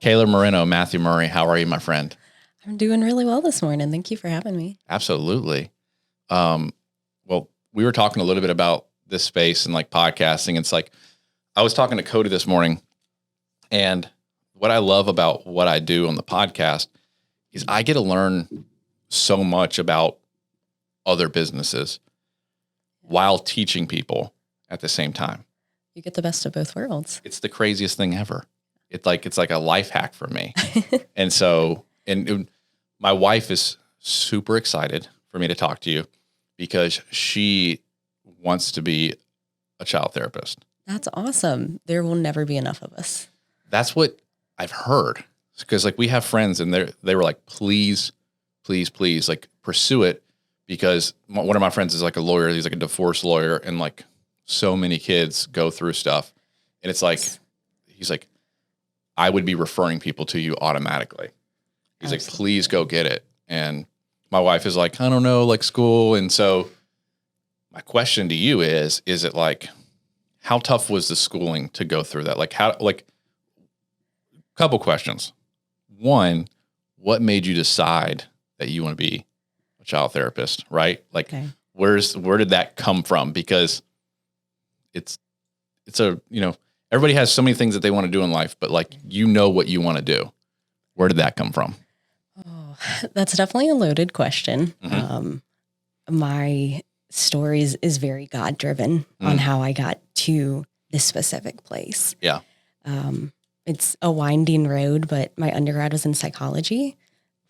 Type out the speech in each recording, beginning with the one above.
Kayla Moreno, Matthew Murray. How are you, my friend? I'm doing really well this morning. Thank you for having me. Absolutely. Well, we were talking a little bit about this space and like podcasting. It's like, I was talking to Cody this morning, and what I love about what I do on the podcast is I get to learn so much about other businesses while teaching people at the same time. You get the best of both worlds. It's the craziest thing ever. It's like a life hack for me. And so, my wife is super excited for me to talk to you because she wants to be a child therapist. That's awesome. There will never be enough of us. That's what I've heard. Because like we have friends and they were like, please, like pursue it. Because one of my friends is like a lawyer. He's like a divorce lawyer, and like so many kids go through stuff. And it's like, he's like, I would be referring people to you automatically. He's like, please go get it. And my wife is like, I don't know, like school. And so my question to you is it like, how tough was the schooling to go through that? Like couple questions. One, what made you decide that you want to be a child therapist, right? Like where did that come from? Because it's a, everybody has so many things that they want to do in life, but like, what you want to do. Where did that come from? Oh, that's definitely a loaded question. Mm-hmm. My story is very God-driven on how I got to this specific place. Yeah. It's a winding road, but my undergrad was in psychology.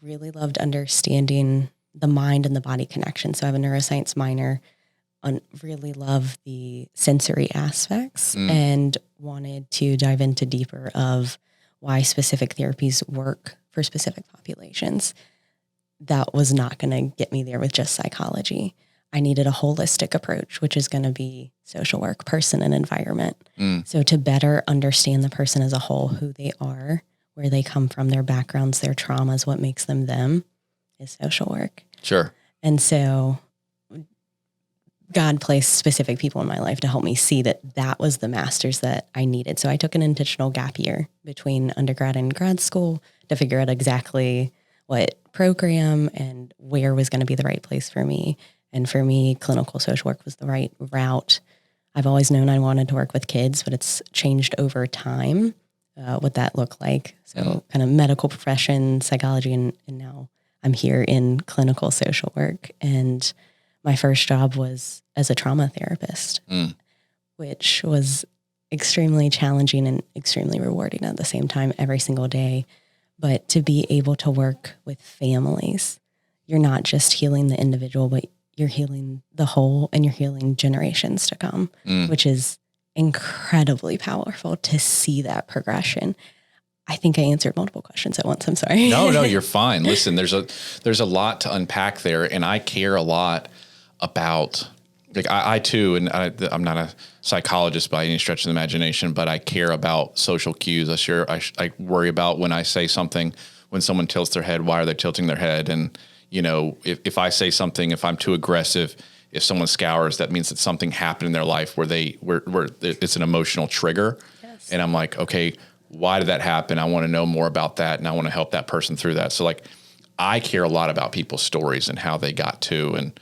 Really loved understanding the mind and the body connection. So I have a neuroscience minor. Really love the sensory aspects and wanted to dive into deeper of why specific therapies work for specific populations. That was not going to get me there with just psychology. I needed a holistic approach, which is going to be social work, person, and environment. So to better understand the person as a whole, who they are, where they come from, their backgrounds, their traumas, what makes them is social work. Sure. And so God placed specific people in my life to help me see that was the master's that I needed. So I took an intentional gap year between undergrad and grad school to figure out exactly what program and where was going to be the right place for me. And for me, clinical social work was the right route. I've always known I wanted to work with kids, but it's changed over time what that looked like. So kind of medical profession, psychology, and now I'm here in clinical social work. And my first job was as a trauma therapist, which was extremely challenging and extremely rewarding at the same time every single day. But to be able to work with families, you're not just healing the individual, but you're healing the whole and you're healing generations to come, which is incredibly powerful to see that progression. I think I answered multiple questions at once. I'm sorry. No, you're fine. Listen, there's a lot to unpack there, and I care a lot about, like I too, and I'm not a psychologist by any stretch of the imagination, but I care about social cues. I worry about when I say something, when someone tilts their head, why are they tilting their head? And, if I say something, if I'm too aggressive, if someone scours, that means that something happened in their life where it's an emotional trigger. Yes. And I'm like, okay, why did that happen? I want to know more about that, and I want to help that person through that. So like, I care a lot about people's stories and how they got to, and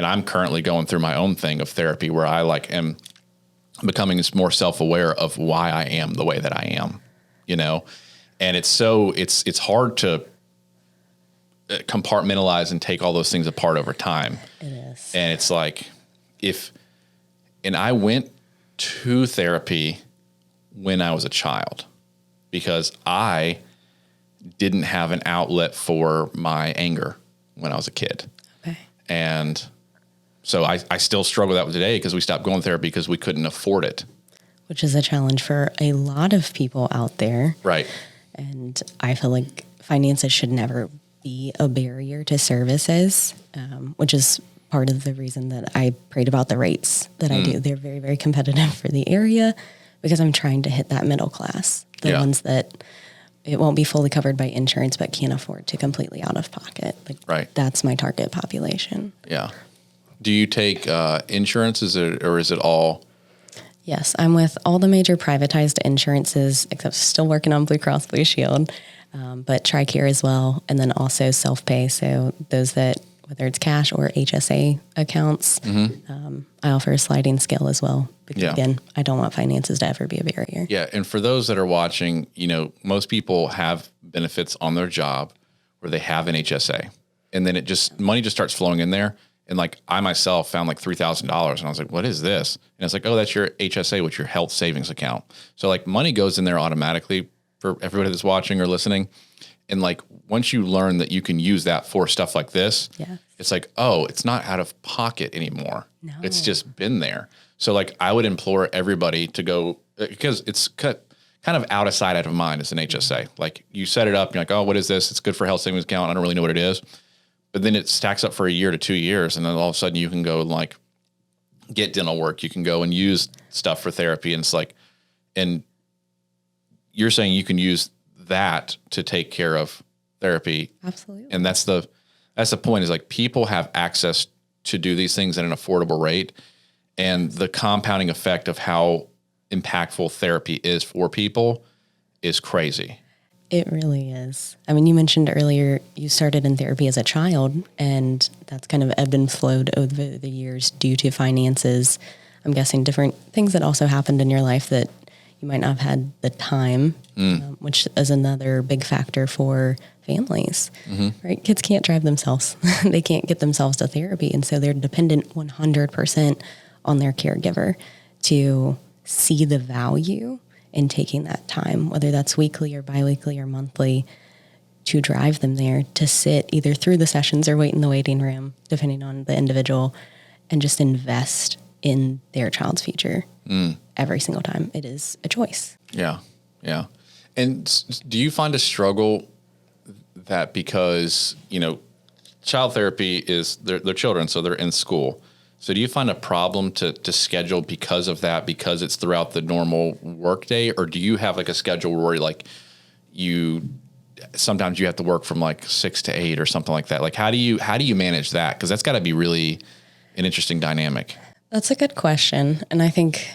I'm currently going through my own thing of therapy where I am becoming more self-aware of why I am the way that I am, and it's hard to compartmentalize and take all those things apart over time. It is. And it's like, I went to therapy when I was a child because I didn't have an outlet for my anger when I was a kid. Okay. And so I still struggle with that today because we stopped going to therapy because we couldn't afford it. Which is a challenge for a lot of people out there. Right. And I feel like finances should never be a barrier to services, which is part of the reason that I prayed about the rates that I do. They're very, very competitive for the area because I'm trying to hit that middle class, the ones that it won't be fully covered by insurance, but can't afford to completely out of pocket. Like, that's my target population. Yeah. Do you take insurance? Is it all? Yes, I'm with all the major privatized insurances, except still working on Blue Cross Blue Shield, but TRICARE as well, and then also self-pay. So those that, whether it's cash or HSA accounts, I offer a sliding scale as well. Because again, I don't want finances to ever be a barrier. Yeah, and for those that are watching, most people have benefits on their job where they have an HSA, and then money just starts flowing in there. And like I myself found like $3,000 and I was like, what is this? And it's like, oh, that's your HSA, which is your health savings account. So like money goes in there automatically for everybody that's watching or listening. And like, once you learn that you can use that for stuff like this, it's like, oh, it's not out of pocket anymore. No. It's just been there. So like, I would implore everybody to go, because it's kind of out of sight, out of mind as an HSA. Like you set it up, you're like, oh, what is this? It's good for health savings account. I don't really know what it is. But then it stacks up for a year to 2 years. And then all of a sudden you can go and like get dental work. You can go and use stuff for therapy. And it's like, and you're saying you can use that to take care of therapy. Absolutely. And that's the point, is like people have access to do these things at an affordable rate, and the compounding effect of how impactful therapy is for people is crazy. It really is. I mean, you mentioned earlier you started in therapy as a child, and that's kind of ebbed and flowed over the years due to finances. I'm guessing different things that also happened in your life that you might not have had the time, which is another big factor for families, right? Kids can't drive themselves. They can't get themselves to therapy. And so they're dependent 100% on their caregiver to see the value in taking that time, whether that's weekly or biweekly or monthly, to drive them there to sit either through the sessions or wait in the waiting room, depending on the individual, and just invest in their child's future every single time. It is a choice. Yeah. Yeah. And do you find a struggle that because, child therapy is they're children, so they're in school. So do you find a problem to schedule because of that, because it's throughout the normal workday, or do you have like a schedule where like sometimes you have to work from like 6 to 8 or something like that? Like how do you manage that? Because that's got to be really an interesting dynamic. That's a good question. And I think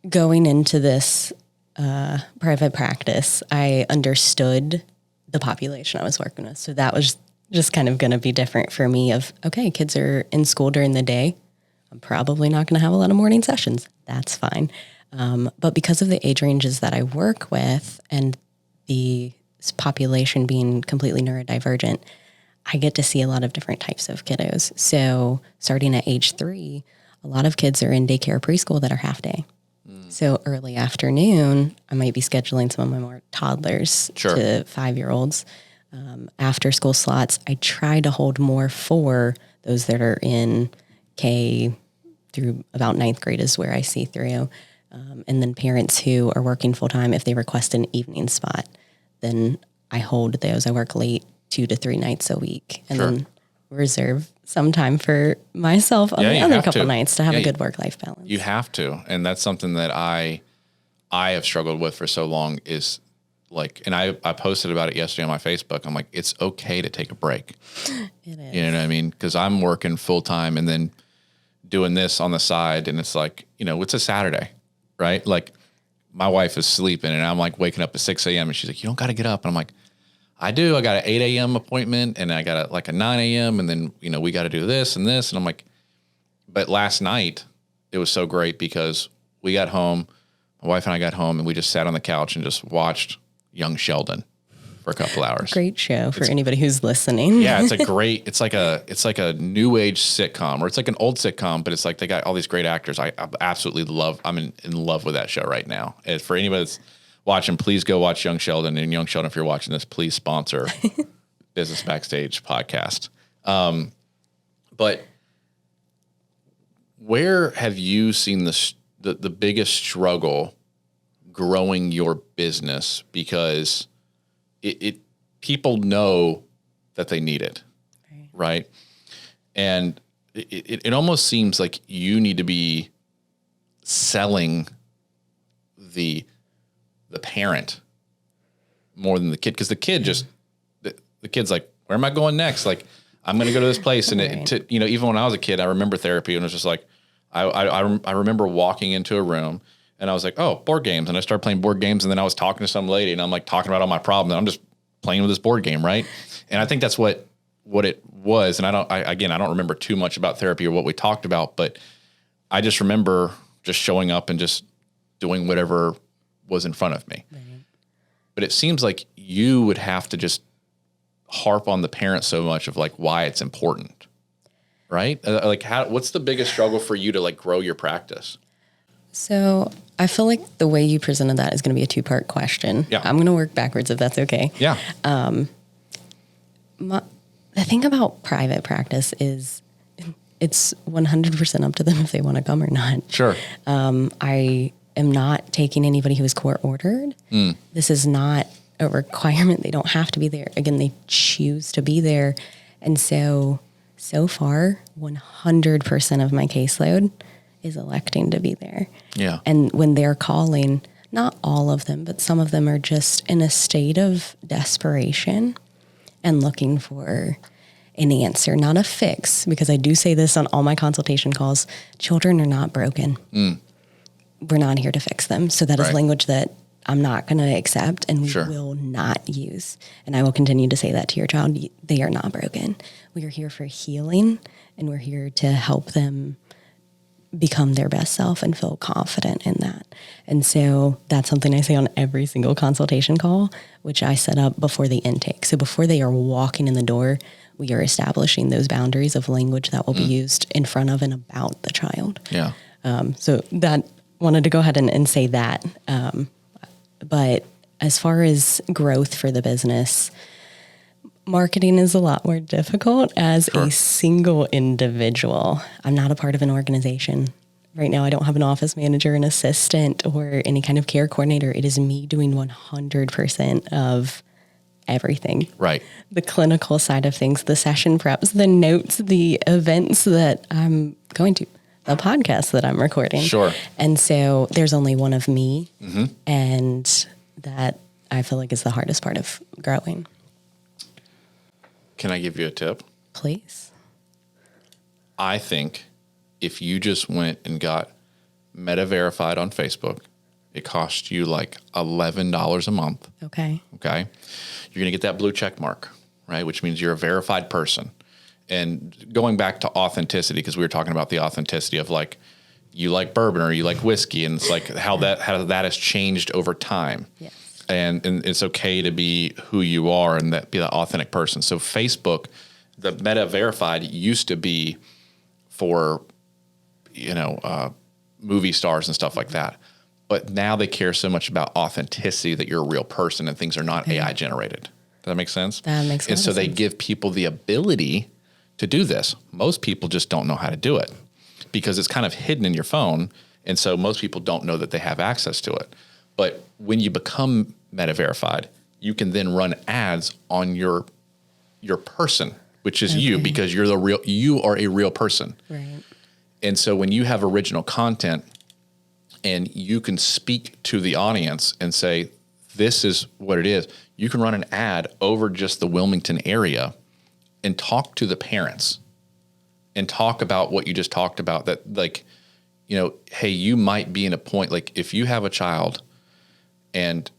going into this private practice, I understood the population I was working with. So that was just kind of going to be different for me of, okay, kids are in school during the day. I'm probably not going to have a lot of morning sessions. That's fine. But because of the age ranges that I work with and the population being completely neurodivergent, I get to see a lot of different types of kiddos. So starting at age 3, a lot of kids are in daycare preschool that are half day. So early afternoon, I might be scheduling some of my more toddlers to 5-year-olds. After school slots, I try to hold more for those that are in K through about 9th grade is where I see through. And then parents who are working full time, if they request an evening spot, then I hold those. I work late 2 to 3 nights a week, and then reserve some time for myself on the other couple nights to have a good work-life balance. You have to. And that's something that I have struggled with for so long is like, and I posted about it yesterday on my Facebook. I'm like, it's okay to take a break. It is. You know what I mean? Because I'm working full time and then doing this on the side, and it's like, it's a Saturday, right? Like my wife is sleeping and I'm like waking up at 6 a.m. and she's like, you don't got to get up. And I'm like, I do. I got an 8 a.m. appointment and I got a 9 a.m. and then, we got to do this and this. And I'm like, but last night it was so great because we got home, my wife and I got home, and we just sat on the couch and just watched Young Sheldon for a couple hours. Great show for anybody who's listening. Yeah, it's like a new age sitcom, or it's like an old sitcom, but it's like they got all these great actors. I absolutely love. I'm in love with that show right now. And for anybody that's watching, please go watch Young Sheldon. And Young Sheldon, if you're watching this, please sponsor Business Backstage podcast. But where have you seen the biggest struggle growing your business? Because it people know that they need it, right? And it almost seems like you need to be selling the parent more than the kid, because the kid the kid's like, where am I going next? Like, I'm going to go to this place, and even when I was a kid, I remember therapy, and it was just like I remember walking into a room, And I was like, oh, board games. And I started playing board games. And then I was talking to some lady and I'm like talking about all my problems. And I'm just playing with this board game. Right. And I think that's what it was. And I don't remember too much about therapy or what we talked about, but I just remember just showing up and just doing whatever was in front of me. Right. But it seems like you would have to just harp on the parents so much of like why it's important, right? What's the biggest struggle for you to like grow your practice? So I feel like the way you presented that is going to be a 2-part question. Yeah. I'm going to work backwards if that's okay. Yeah. The thing about private practice is it's 100% up to them if they want to come or not. Sure. I am not taking anybody who is court ordered. This is not a requirement. They don't have to be there. Again, they choose to be there. And so far, 100% of my caseload is electing to be there. Yeah. And when they're calling, not all of them, but some of them are just in a state of desperation and looking for an answer, not a fix, because I do say this on all my consultation calls. Children are not broken. We're not here to fix them. So that is language that I'm not going to accept and we will not use. And I will continue to say that to your child. They are not broken. We are here for healing and we're here to help them become their best self and feel confident in that. And so that's something I say on every single consultation call, which I set up before the intake. So before they are walking in the door, we are establishing those boundaries of language that will be used in front of and about the child. Yeah. So that wanted to go ahead and say that. But as far as growth for the business, marketing is a lot more difficult as a single individual. I'm not a part of an organization. Right now, I don't have an office manager, an assistant, or any kind of care coordinator. It is me doing 100% of everything. Right. The clinical side of things, the session preps, the notes, the events that I'm going to, the podcast that I'm recording. Sure. And so there's only one of me. And that I feel like is the hardest part of growing. Can I give you a tip? Please. I think if you just went and got Meta verified on Facebook, it costs you like $11 a month. Okay. Okay. You're going to get that blue check mark, right? Which means you're a verified person. And going back to authenticity, because we were talking about the authenticity of like, you like bourbon or you like whiskey, and it's like how that has changed over time. Yes. And it's okay to be who you are and be that authentic person. So Facebook, the Meta verified used to be for, movie stars and stuff like that. But now they care so much about authenticity that you're a real person and things are not AI generated. Does that make sense? That makes sense. And so they give people the ability to do this. Most people just don't know how to do it because it's kind of hidden in your phone. And so most people don't know that they have access to it. But when you become Meta verified, you can then run ads on your person, which is you, because you are a real person. Right. And so when you have original content and you can speak to the audience and say, this is what it is, you can run an ad over just the Wilmington area and talk to the parents and talk about what you just talked about, that like, hey, you might be in a point, like if you have a child and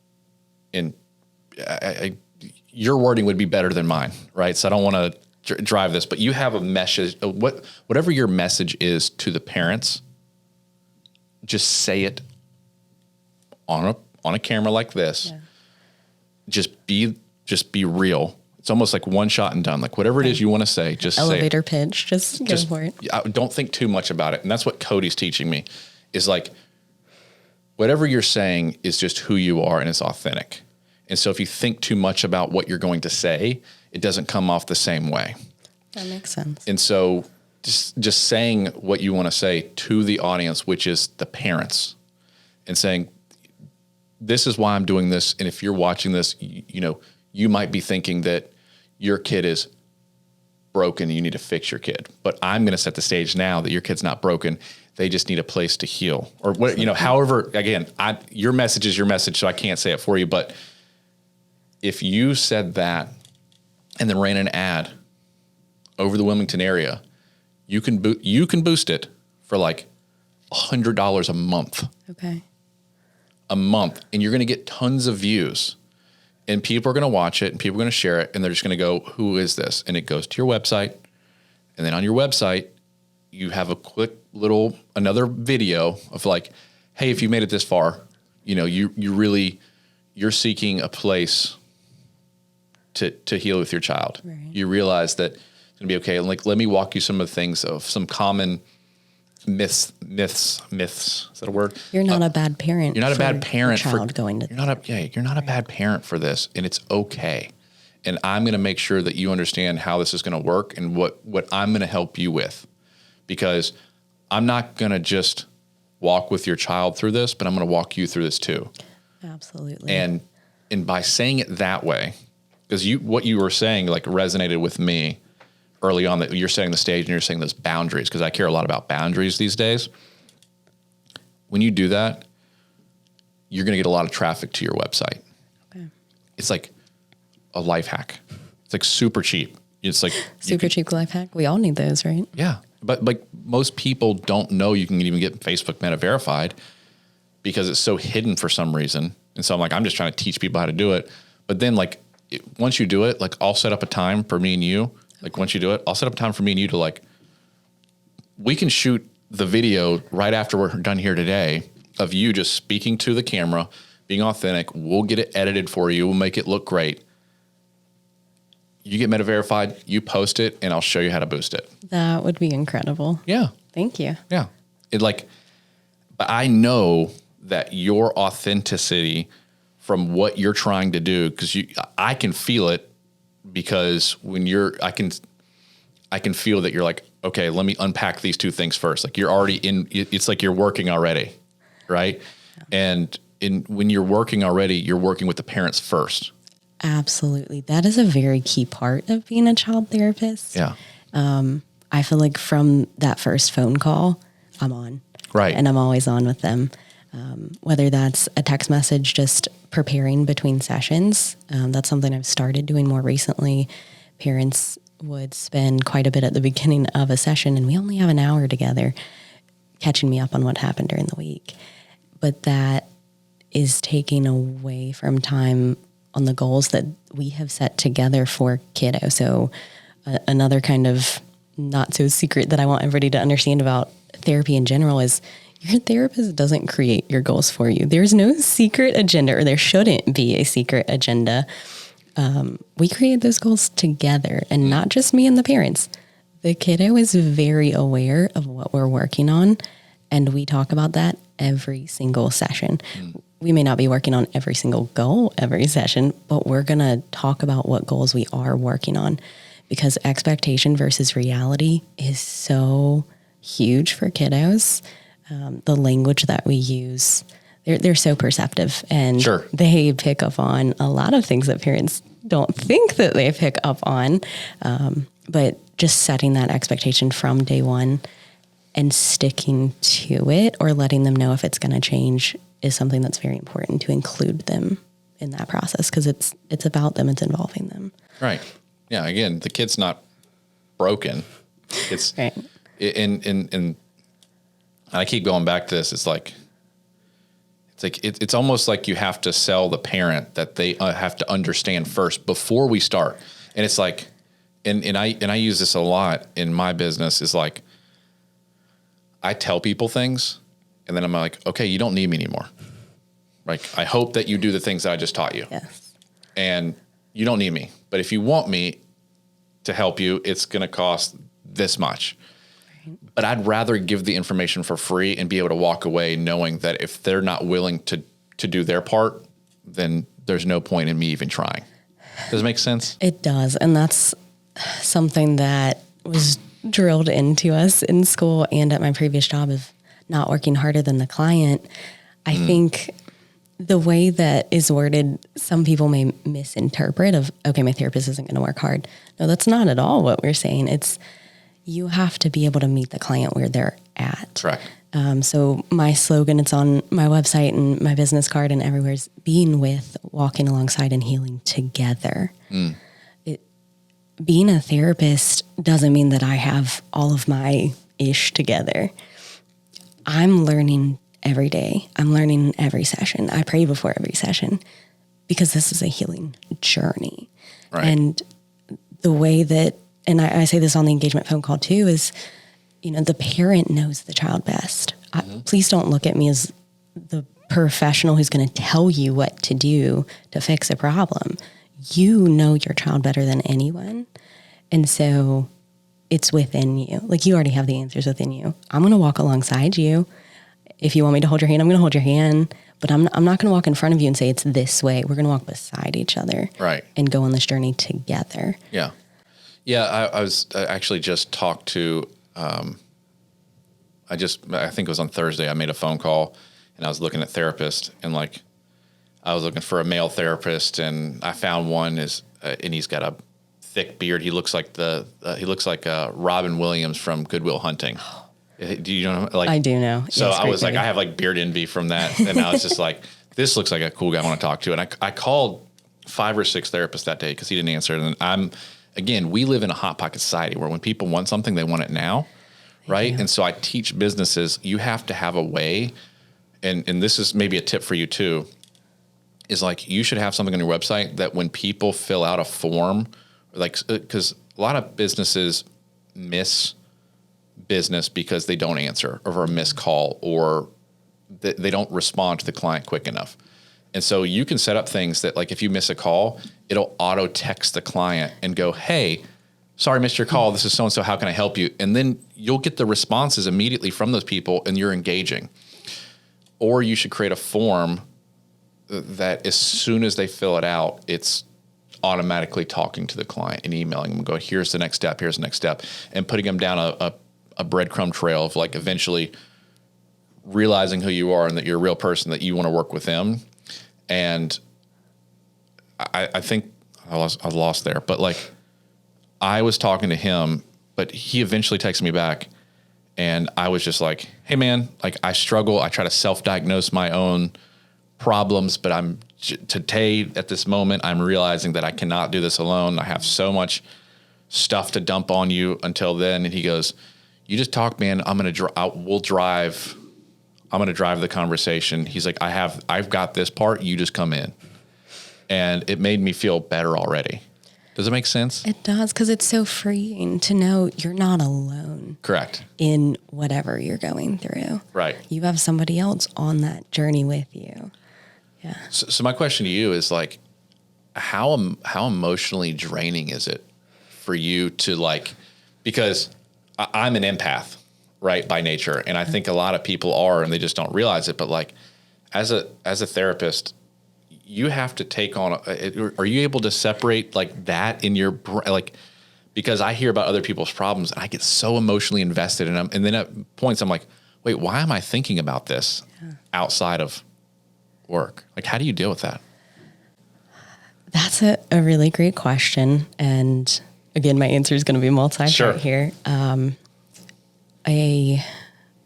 your wording would be better than mine, right? So I don't want to drive this, but you have a message, whatever your message is to the parents, just say it on a camera like this. Yeah. Just be real. It's almost like one shot and done. Like whatever it is you want to say, just elevator say it. Pitch. Just go for it. Don't think too much about it. And that's what Cody's teaching me is like, whatever you're saying is just who you are and it's authentic. And so if you think too much about what you're going to say, it doesn't come off the same way. That makes sense. And so just saying what you want to say to the audience, which is the parents, and saying, this is why I'm doing this. And if you're watching this, you might be thinking that your kid is broken and you need to fix your kid. But I'm going to set the stage now that your kid's not broken. They just need a place to heal, or what, however, again, your message is your message. So I can't say it for you, but if you said that and then ran an ad over the Wilmington area, you can boost it for like $100 a month. Okay. a month, and you're going to get tons of views. And people are going to watch it, and people are going to share it, and they're just going to go, who is this? And it goes to your website. And then on your website, you have a quick little, another video of like, hey, if you made it this far, you know, you're seeking a place to heal with your child. Right. You realize that it's going to be okay. And like, let me walk you some of the things of some common myths. Is that a word? You're not a bad parent. You're not a bad parent for child going to. You're not a bad parent for this, and it's okay. And I'm going to make sure that you understand how this is going to work and what I'm going to help you with, because I'm not going to just walk with your child through this, but I'm going to walk you through this too. Absolutely. And by saying it that way, because what you were saying like resonated with me early on, that you're setting the stage and you're saying those boundaries, because I care a lot about boundaries these days. When you do that, you're going to get a lot of traffic to your website. Okay. It's like a life hack. It's like super cheap. It's like super cheap life hack. We all need those, right? Yeah. But like most people don't know you can even get Facebook Meta verified because it's so hidden for some reason. And so I'm like, I'm just trying to teach people how to do it. But then like once you do it, like I'll set up a time for me and you. Like once you do it, I'll set up a time for me and you to like, we can shoot the video right after we're done here today of you just speaking to the camera, being authentic. We'll get it edited for you. We'll make it look great. You get Meta verified, you post it, and I'll show you how to boost it. That would be incredible. Yeah. Thank you. Yeah. But I know that your authenticity from what you're trying to do, because I can feel it, because when I can feel that you're like, okay, let me unpack these two things first. Like you're already it's like you're working already, right? Yeah. And when you're working already, you're working with the parents first. Absolutely. That is a very key part of being a child therapist. Yeah. I feel like from that first phone call, I'm on. Right. And I'm always on with them. Whether that's a text message, just preparing between sessions. That's something I've started doing more recently. Parents would spend quite a bit at the beginning of a session, and we only have an hour together, catching me up on what happened during the week. But that is taking away from time on the goals that we have set together for kiddo. So another kind of not so secret that I want everybody to understand about therapy in general is your therapist doesn't create your goals for you. There's no secret agenda, or there shouldn't be a secret agenda. We create those goals together, and not just me and the parents. The kiddo is very aware of what we're working on, and we talk about that every single session. We may not be working on every single goal every session, but we're going to talk about what goals we are working on, because expectation versus reality is so huge for kiddos. The language that we use, they're so perceptive, and Sure. They pick up on a lot of things that parents don't think that they pick up on. But just setting that expectation from day one and sticking to it, or letting them know if it's going to change, is something that's very important to include them in that process, because it's about them, it's involving them. Right. Yeah. Again, the kid's not broken. It's right. And I keep going back to this. It's almost like you have to sell the parent that they have to understand first before we start. And it's like, and I use this a lot in my business, is like, I tell people things, and then I'm like, okay, you don't need me anymore. Like, I hope that you do the things that I just taught you. Yes. And you don't need me. But if you want me to help you, it's going to cost this much. Right. But I'd rather give the information for free and be able to walk away knowing that if they're not willing to do their part, then there's no point in me even trying. Does it make sense? It does. And that's something that was drilled into us in school and at my previous job, of not working harder than the client. I think the way that is worded, some people may misinterpret of, okay, my therapist isn't going to work hard. No, that's not at all what we're saying. It's, you have to be able to meet the client where they're at. Correct. So my slogan, it's on my website and my business card and everywhere, is being with, walking alongside, and healing together. Being a therapist doesn't mean that I have all of my ish together. I'm learning every day. I'm learning every session. I pray before every session because this is a healing journey. Right. And the way that, and I say this on the engagement phone call too, is, the parent knows the child best. Please don't look at me as the professional who's going to tell you what to do to fix a problem. You know your child better than anyone. And so it's within you. Like, you already have the answers within you. I'm going to walk alongside you. If you want me to hold your hand, I'm going to hold your hand, but I'm not going to walk in front of you and say it's this way. We're going to walk beside each other. Right. And go on this journey together. Yeah. Yeah. I actually just talked to, I think it was on Thursday, I made a phone call and I was looking at therapists, and like, I was looking for a male therapist, and I found one and he's got a thick beard. He looks like Robin Williams from Good Will Hunting. Do you know? Like, I do know. So I was like, I have like beard envy from that. And I was just like, this looks like a cool guy I want to talk to. And I called 5 or 6 therapists that day because he didn't answer. And we live in a hot pocket society where when people want something, they want it now. Right. And so I teach businesses, you have to have a way. And this is maybe a tip for you too, is like, you should have something on your website that when people fill out a form, like, because a lot of businesses miss business because they don't answer, or a missed call, or they don't respond to the client quick enough. And so you can set up things that, like, if you miss a call, it'll auto text the client and go, hey, sorry, missed your call. This is so-and-so. How can I help you? And then you'll get the responses immediately from those people and you're engaging. Or you should create a form that as soon as they fill it out, it's automatically talking to the client and emailing them and go, here's the next step, here's the next step, and putting them down a breadcrumb trail of, like, eventually realizing who you are and that you're a real person, that you want to work with them. And I think I lost there, but like, I was talking to him, but he eventually texted me back, and I was just like, hey man, like, I struggle. I try to self-diagnose my own problems, but today at this moment, I'm realizing that I cannot do this alone. I have so much stuff to dump on you until then. And he goes, you just talk, man. I'm going to drive the conversation. He's like, I've got this part. You just come in. And it made me feel better already. Does it make sense? It does, because it's so freeing to know you're not alone. Correct. In whatever you're going through. Right. You have somebody else on that journey with you. Yeah. So my question to you is, like, how emotionally draining is it for you to, like, because I'm an empath, right, by nature, and I think a lot of people are, and they just don't realize it. But, like, as a therapist, you have to take on. Are you able to separate, like, that in your, like, because I hear about other people's problems and I get so emotionally invested in them, and then at points I'm like, wait, why am I thinking about this outside of work? Like, how do you deal with that? That's a really great question. And again, my answer is going to be multi-part here. A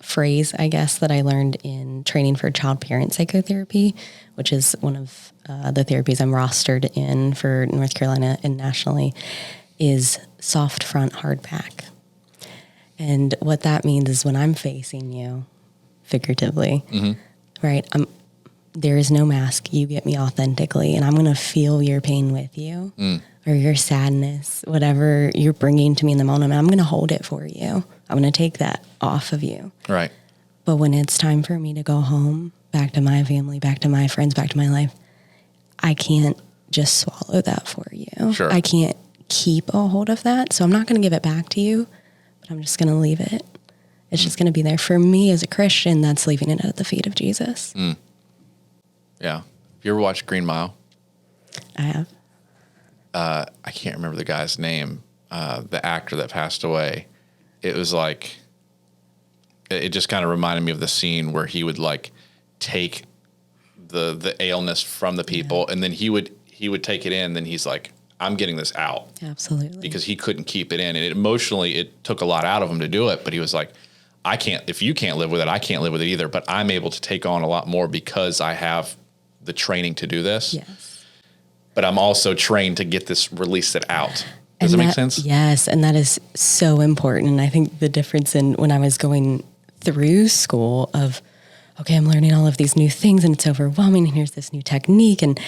phrase, I guess, that I learned in training for child parent psychotherapy, which is one of the therapies I'm rostered in for North Carolina and nationally, is soft front, hard back. And what that means is, when I'm facing you, figuratively, right, there is no mask. You get me authentically, and I'm going to feel your pain with you, or your sadness, whatever you're bringing to me in the moment. I'm going to hold it for you. I'm going to take that off of you. Right. But when it's time for me to go home, back to my family, back to my friends, back to my life, I can't just swallow that for you. Sure. I can't keep a hold of that. So I'm not going to give it back to you, but I'm just going to leave it. It's just going to be there. For me as a Christian, that's leaving it at the feet of Jesus. Yeah. Have you ever watched Green Mile? I have. I can't remember the guy's name, the actor that passed away. It was like, it just kind of reminded me of the scene where he would, like, take the illness from the people, and then he would take it in. Then he's like, I'm getting this out. Absolutely. Because he couldn't keep it in. And emotionally, it took a lot out of him to do it. But he was like, if you can't live with it, I can't live with it either. But I'm able to take on a lot more because I have the training to do this. Yes. But I'm also trained to release it out. Does that make sense? Yes. And that is so important. And I think the difference in when I was going through school of, okay, I'm learning all of these new things and it's overwhelming. And here's this new technique. And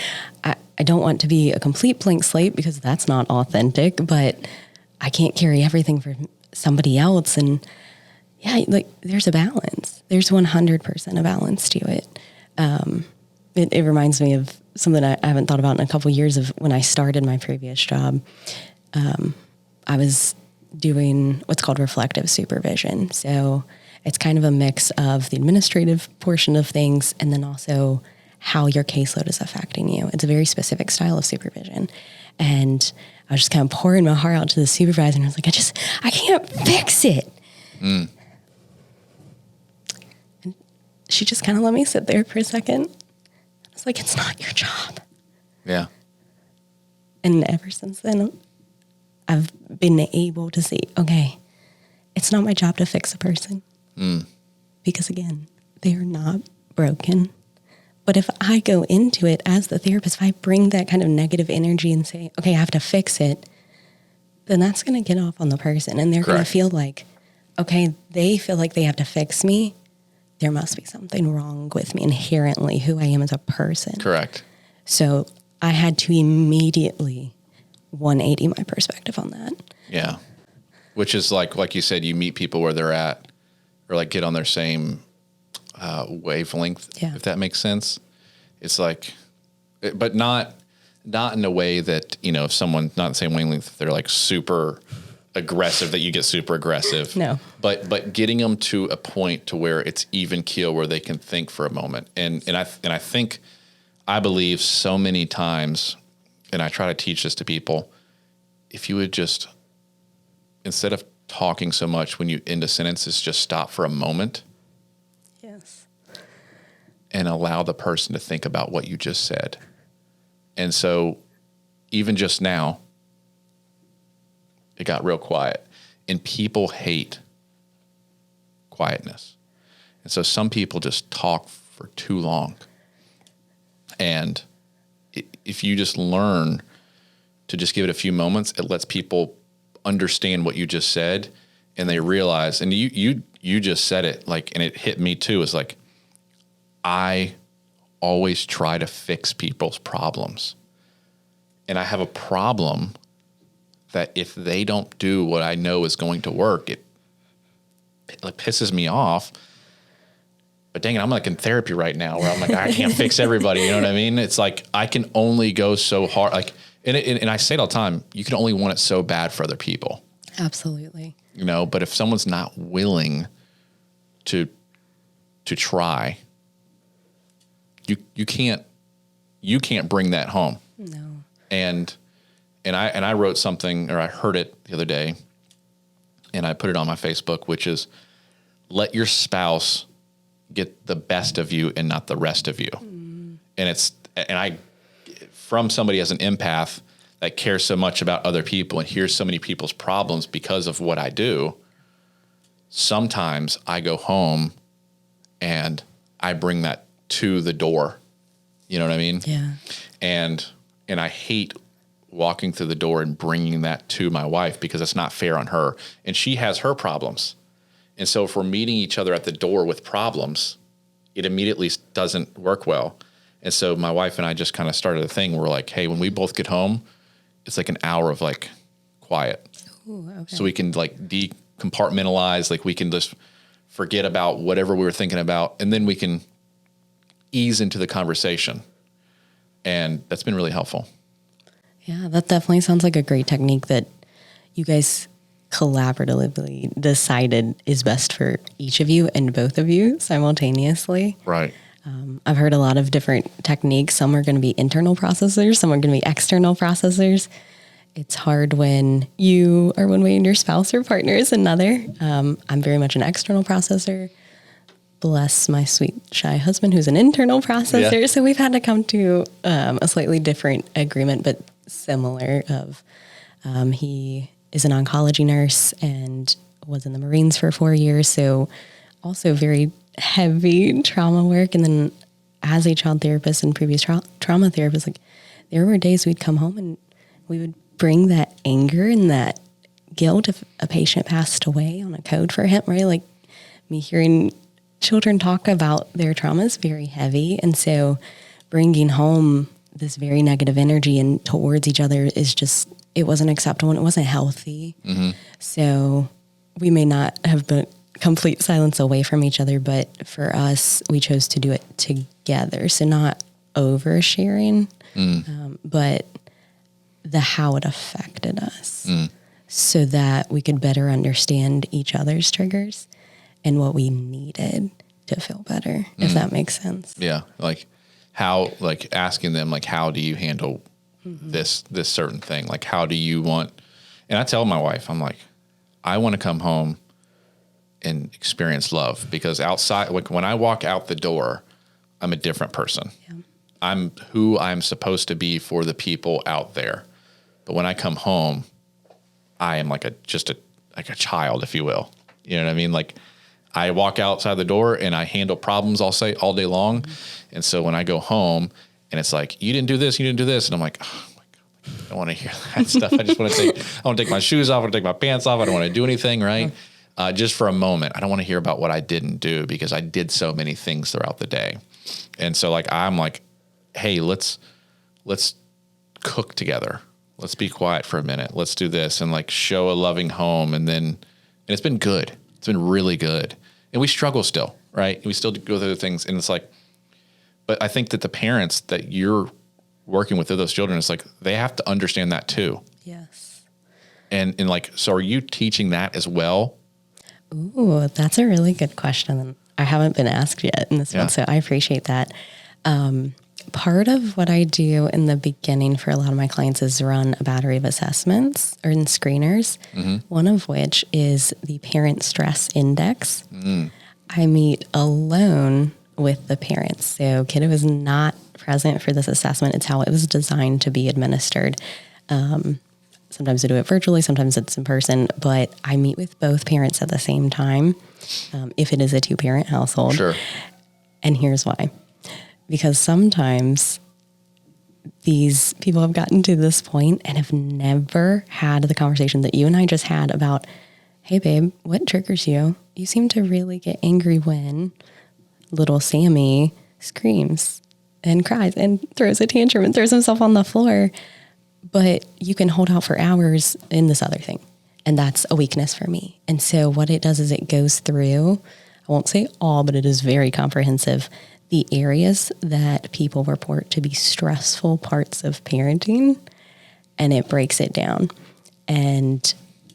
I don't want to be a complete blank slate because that's not authentic, but I can't carry everything for somebody else. And yeah, like there's a balance. There's 100% a balance to it. It reminds me of something I haven't thought about in a couple of years of when I started my previous job. I was doing what's called reflective supervision. So it's kind of a mix of the administrative portion of things and then also how your caseload is affecting you. It's a very specific style of supervision. And I was just kind of pouring my heart out to the supervisor and I was like, I can't fix it. And she just kind of let me sit there for a second. I was like, it's not your job. Yeah. And ever since then, I've been able to see, okay, it's not my job to fix a person. Because again, they are not broken. But if I go into it as the therapist, if I bring that kind of negative energy and say, okay, I have to fix it, then that's going to get off on the person. And they're going to feel like, okay, they feel like they have to fix me. There must be something wrong with me inherently, who I am as a person. Correct. So I had to immediately 180 my perspective on that. Yeah. Which is like you said, you meet people where they're at or like get on their same wavelength, if that makes sense. It's like, but not in a way that, if someone's not the same wavelength, they're like super aggressive, that you get super aggressive. No. But getting them to a point to where it's even keel, where they can think for a moment. And I believe so many times, and I try to teach this to people, if you would just, instead of talking so much when you end a sentence, just stop for a moment. Yes. And allow the person to think about what you just said. And so even just now, it got real quiet. And people hate quietness. And so some people just talk for too long. And if you just learn to just give it a few moments, it lets people understand what you just said, and they realize, and you just said it, like, and it hit me too. It's like, I always try to fix people's problems. And I have a problem that if they don't do what I know is going to work, it like pisses me off. But dang it, I'm like in therapy right now where I'm like, I can't fix everybody. You know what I mean? It's like, I can only go so hard. Like, and I say it all the time, you can only want it so bad for other people. Absolutely. But if someone's not willing to try, you can't bring that home. No. And I wrote something, or I heard it the other day, and I put it on my Facebook, which is, let your spouse get the best of you and not the rest of you. And I, from somebody as an empath that cares so much about other people and hears so many people's problems because of what I do, sometimes I go home and I bring that to the door. You know what I mean? Yeah. And I hate walking through the door and bringing that to my wife because it's not fair on her. And she has her problems. And so if we're meeting each other at the door with problems, it immediately doesn't work well. And so my wife and I just kind of started a thing where we're like, hey, when we both get home, it's like an hour of like quiet. Ooh, okay. So we can like decompartmentalize, like we can just forget about whatever we were thinking about, and then we can ease into the conversation. And that's been really helpful. Yeah, that definitely sounds like a great technique that you guys collaboratively decided is best for each of you and both of you simultaneously. Right. I've heard a lot of different techniques. Some are going to be internal processors. Some are going to be external processors. It's hard when you are one way and your spouse or partner is another. I'm very much an external processor. Bless my sweet, shy husband who's an internal processor. Yeah. So we've had to come to a slightly different agreement, but similar of he is an oncology nurse and was in the Marines for 4 years. So also very heavy trauma work. And then as a child therapist and previous trauma therapist, like there were days we'd come home and we would bring that anger and that guilt if a patient passed away on a code for him, right? Like me hearing children talk about their traumas very heavy. And so bringing home this very negative energy and towards each other is just, it wasn't acceptable and it wasn't healthy. So we may not have been complete silence away from each other, but for us, we chose to do it together. So not oversharing, but the how it affected us so that we could better understand each other's triggers and what we needed to feel better, if that makes sense. Yeah. Like how, like asking them, like, how do you handle this certain thing? Like, how do you want, and I tell my wife, I'm like, I want to come home and experience love, because outside, like when I walk out the door, I'm a different person. Yeah. I'm who I'm supposed to be for the people out there. But when I come home, I am like a child, if you will. You know what I mean? Like I walk outside the door and I handle problems all day long. And so when I go home and it's like, you didn't do this. And I'm like, oh my God, I don't want to hear that stuff. I want to take my shoes off. I want to take my pants off. I don't want to do anything. Right. Just for a moment. I don't want to hear about what I didn't do, because I did so many things throughout the day. And so like, I'm like, hey, let's cook together. Let's be quiet for a minute. Let's do this and like show a loving home. And it's been good. It's been really good. And we struggle still, right? We still go through things. And it's like, but I think that the parents that you're working with those children, it's like, they have to understand that too. Yes. And like, so are you teaching that as well? Ooh, that's a really good question. I haven't been asked yet in this one, so I appreciate that. Part of what I do in the beginning for a lot of my clients is run a battery of assessments or in screeners, one of which is the Parent Stress Index. I meet alone with the parents. So kiddo is not present for this assessment. It's how it was designed to be administered. Sometimes I do it virtually, sometimes it's in person, but I meet with both parents at the same time if it is a 2-parent household. Sure. And here's why. Because sometimes these people have gotten to this point and have never had the conversation that you and I just had about, hey, babe, what triggers you? You seem to really get angry when little Sammy screams and cries and throws a tantrum and throws himself on the floor. But you can hold out for hours in this other thing. And that's a weakness for me. And so what it does is it goes through, I won't say all, but it is very comprehensive, the areas that people report to be stressful parts of parenting, and it breaks it down. And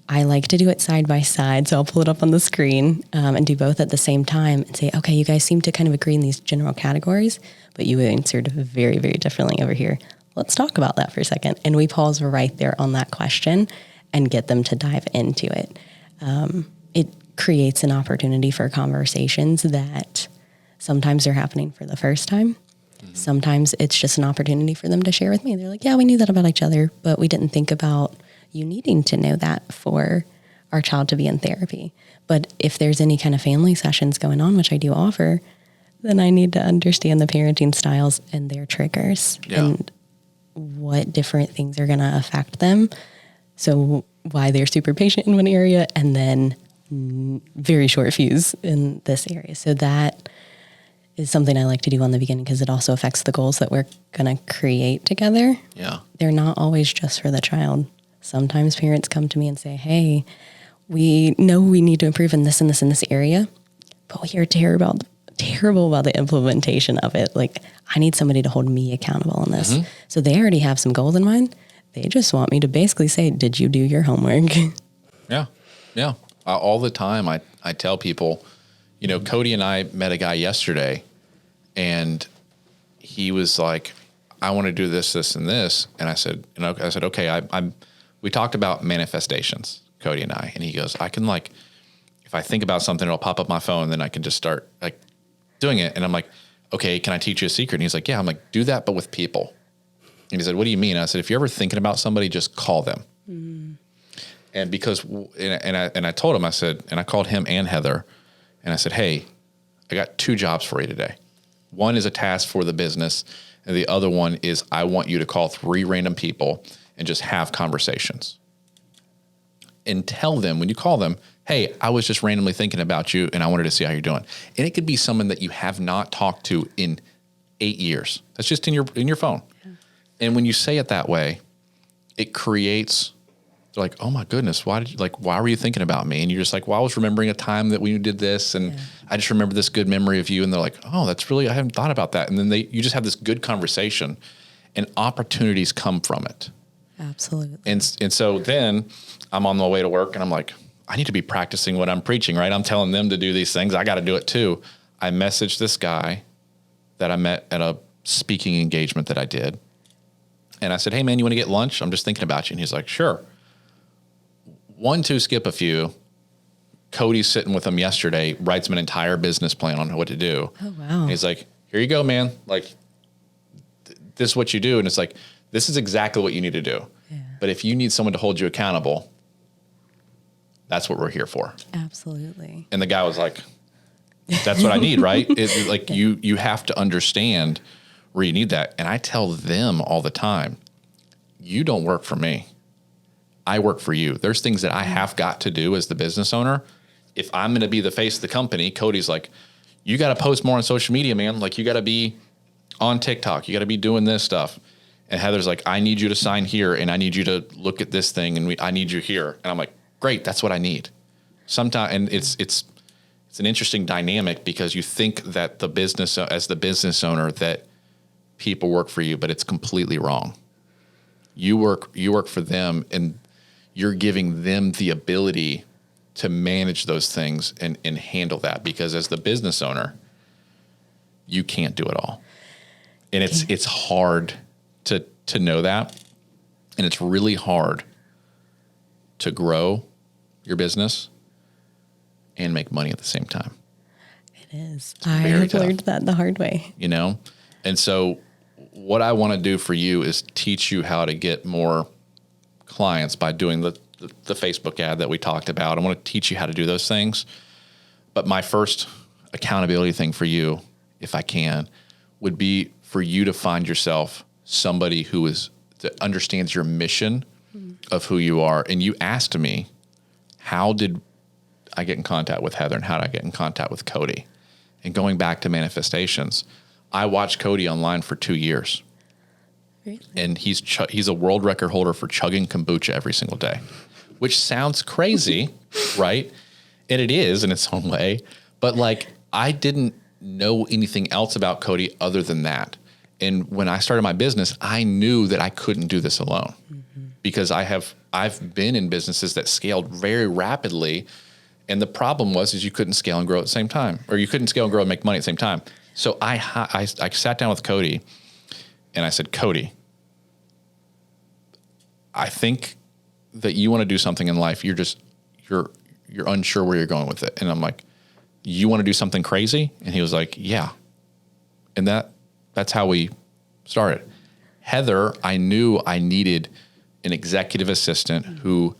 I like to do it side by side. So I'll pull it up on the screen and do both at the same time and say, okay, you guys seem to kind of agree in these general categories, but you answered very, very differently over here. Let's talk about that for a second. And we pause right there on that question and get them to dive into it. It creates an opportunity for conversations that sometimes they're happening for the first time. Sometimes it's just an opportunity for them to share with me. They're like, yeah, we knew that about each other, but we didn't think about you needing to know that for our child to be in therapy. But if there's any kind of family sessions going on, which I do offer, then I need to understand the parenting styles and their triggers and what different things are going to affect them. So why they're super patient in one area and then very short fuse in this area. So that is something I like to do on the beginning because it also affects the goals that we're going to create together. Yeah. They're not always just for the child. Sometimes parents come to me and say, hey, we know we need to improve in this and this and this area, but we are terrible about the implementation of it. Like, I need somebody to hold me accountable on this. So they already have some goals in mind. They just want me to basically say, did you do your homework? Yeah. Yeah. All the time I tell people, you know, Cody and I met a guy yesterday and he was like, I want to do this, this, and this. And I said, okay, we talked about manifestations, Cody and I, and he goes, I can like, if I think about something, it'll pop up my phone and then I can just start like doing it. And I'm like, okay, can I teach you a secret? And he's like, yeah. I'm like, do that, but with people. And he said, what do you mean? And I said, if you're ever thinking about somebody, just call them. And because, and I told him, I said, and I called him and Heather and I said, hey, I got 2 jobs for you today. One is a task for the business. And the other one is I want you to call 3 random people and just have conversations and tell them when you call them, hey, I was just randomly thinking about you and I wanted to see how you're doing. And it could be someone that you have not talked to in 8 years. That's just in your phone. Yeah. And when you say it that way, it creates, they're like, oh my goodness, why were you thinking about me? And you're just like, well, I was remembering a time that we did this and I just remember this good memory of you. And they're like, oh, that's really, I haven't thought about that. And then you just have this good conversation and opportunities come from it. Absolutely. And so then I'm on my way to work and I'm like, I need to be practicing what I'm preaching, right? I'm telling them to do these things. I got to do it too. I messaged this guy that I met at a speaking engagement that I did. And I said, hey man, you want to get lunch? I'm just thinking about you. And he's like, sure. 1, 2, skip a few. Cody's sitting with him yesterday, writes him an entire business plan on what to do. Oh, wow. And he's like, here you go, man. Like, this is what you do. And it's like, this is exactly what you need to do. Yeah. But if you need someone to hold you accountable, that's what we're here for. Absolutely. And the guy was like, that's what I need, right? Like you have to understand where you need that. And I tell them all the time, you don't work for me. I work for you. There's things that I have got to do as the business owner. If I'm going to be the face of the company, Cody's like, you got to post more on social media, man. Like you got to be on TikTok. You got to be doing this stuff. And Heather's like, I need you to sign here and I need you to look at this thing and I need you here. And I'm like, great, that's what I need. Sometimes, and it's an interesting dynamic because you think that as the business owner that people work for you, but it's completely wrong. You work for them and you're giving them the ability to manage those things and handle that because as the business owner, you can't do it all. And it's hard to know that. And it's really hard to grow your business and make money at the same time. It is. I have learned that the hard way. You know? And so what I want to do for you is teach you how to get more clients by doing the Facebook ad that we talked about. I want to teach you how to do those things. But my first accountability thing for you, if I can, would be for you to find yourself somebody that understands your mission of who you are. And you asked me, how did I get in contact with Heather and how did I get in contact with Cody? And going back to manifestations, I watched Cody online for 2 years. Really? And he's a world record holder for chugging kombucha every single day, which sounds crazy, right? And it is in its own way. But like, I didn't know anything else about Cody other than that. And when I started my business, I knew that I couldn't do this alone because I've been in businesses that scaled very rapidly. And the problem is you couldn't scale and grow at the same time, or you couldn't scale and grow and make money at the same time. So I sat down with Cody and I said, Cody, I think that you want to do something in life. You're unsure where you're going with it. And I'm like, you want to do something crazy? And he was like, yeah. And that's how we started. Heather, I knew I needed an executive assistant who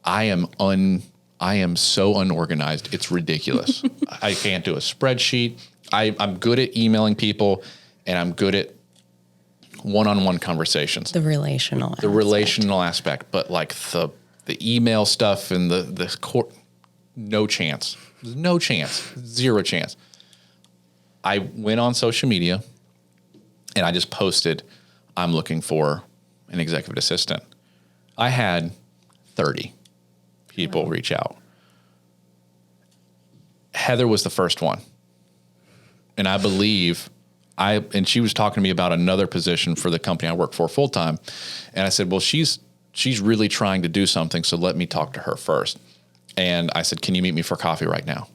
I am so unorganized. It's ridiculous. I can't do a spreadsheet. I'm good at emailing people and I'm good at one-on-one conversations. The relational aspect. But like the email stuff and the court, no chance. No chance. Zero chance. I went on social media and I just posted, I'm looking for an executive assistant. I had 30 people reach out. Heather was the first one. And I believe and she was talking to me about another position for the company I work for full time. And I said, well, she's really trying to do something. So let me talk to her first. And I said, can you meet me for coffee right now?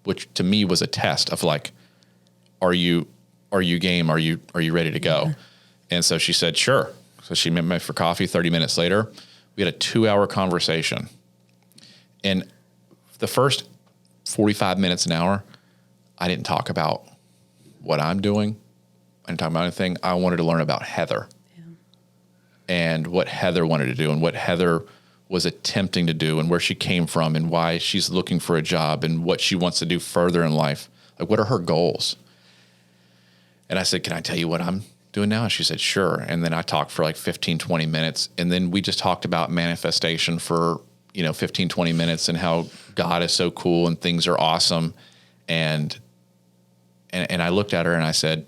Which to me was a test of like, are you game? Are you ready to go? Yeah. And so she said, sure. So she met me for coffee. 30 minutes later, we had a 2-hour conversation. And the first 45 minutes, an hour, I didn't talk about what I'm doing. I didn't talk about anything. I wanted to learn about Heather and what Heather wanted to do and what Heather was attempting to do and where she came from and why she's looking for a job and what she wants to do further in life. Like, what are her goals? And I said, can I tell you what I'm doing now? And she said, sure. And then I talked for like 15, 20 minutes. And then we just talked about manifestation for 15, 20 minutes and how God is so cool and things are awesome. And I looked at her and I said,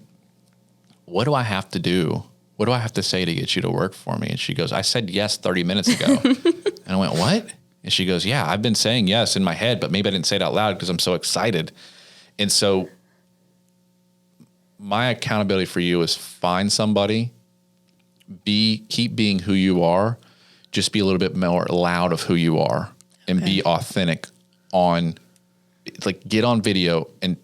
what do I have to do? What do I have to say to get you to work for me? And she goes, I said yes 30 minutes ago. And I went, what? And she goes, yeah, I've been saying yes in my head, but maybe I didn't say it out loud because I'm so excited. And so my accountability for you is find somebody, keep being who you are, just be a little bit more loud of who you are and be authentic get on video and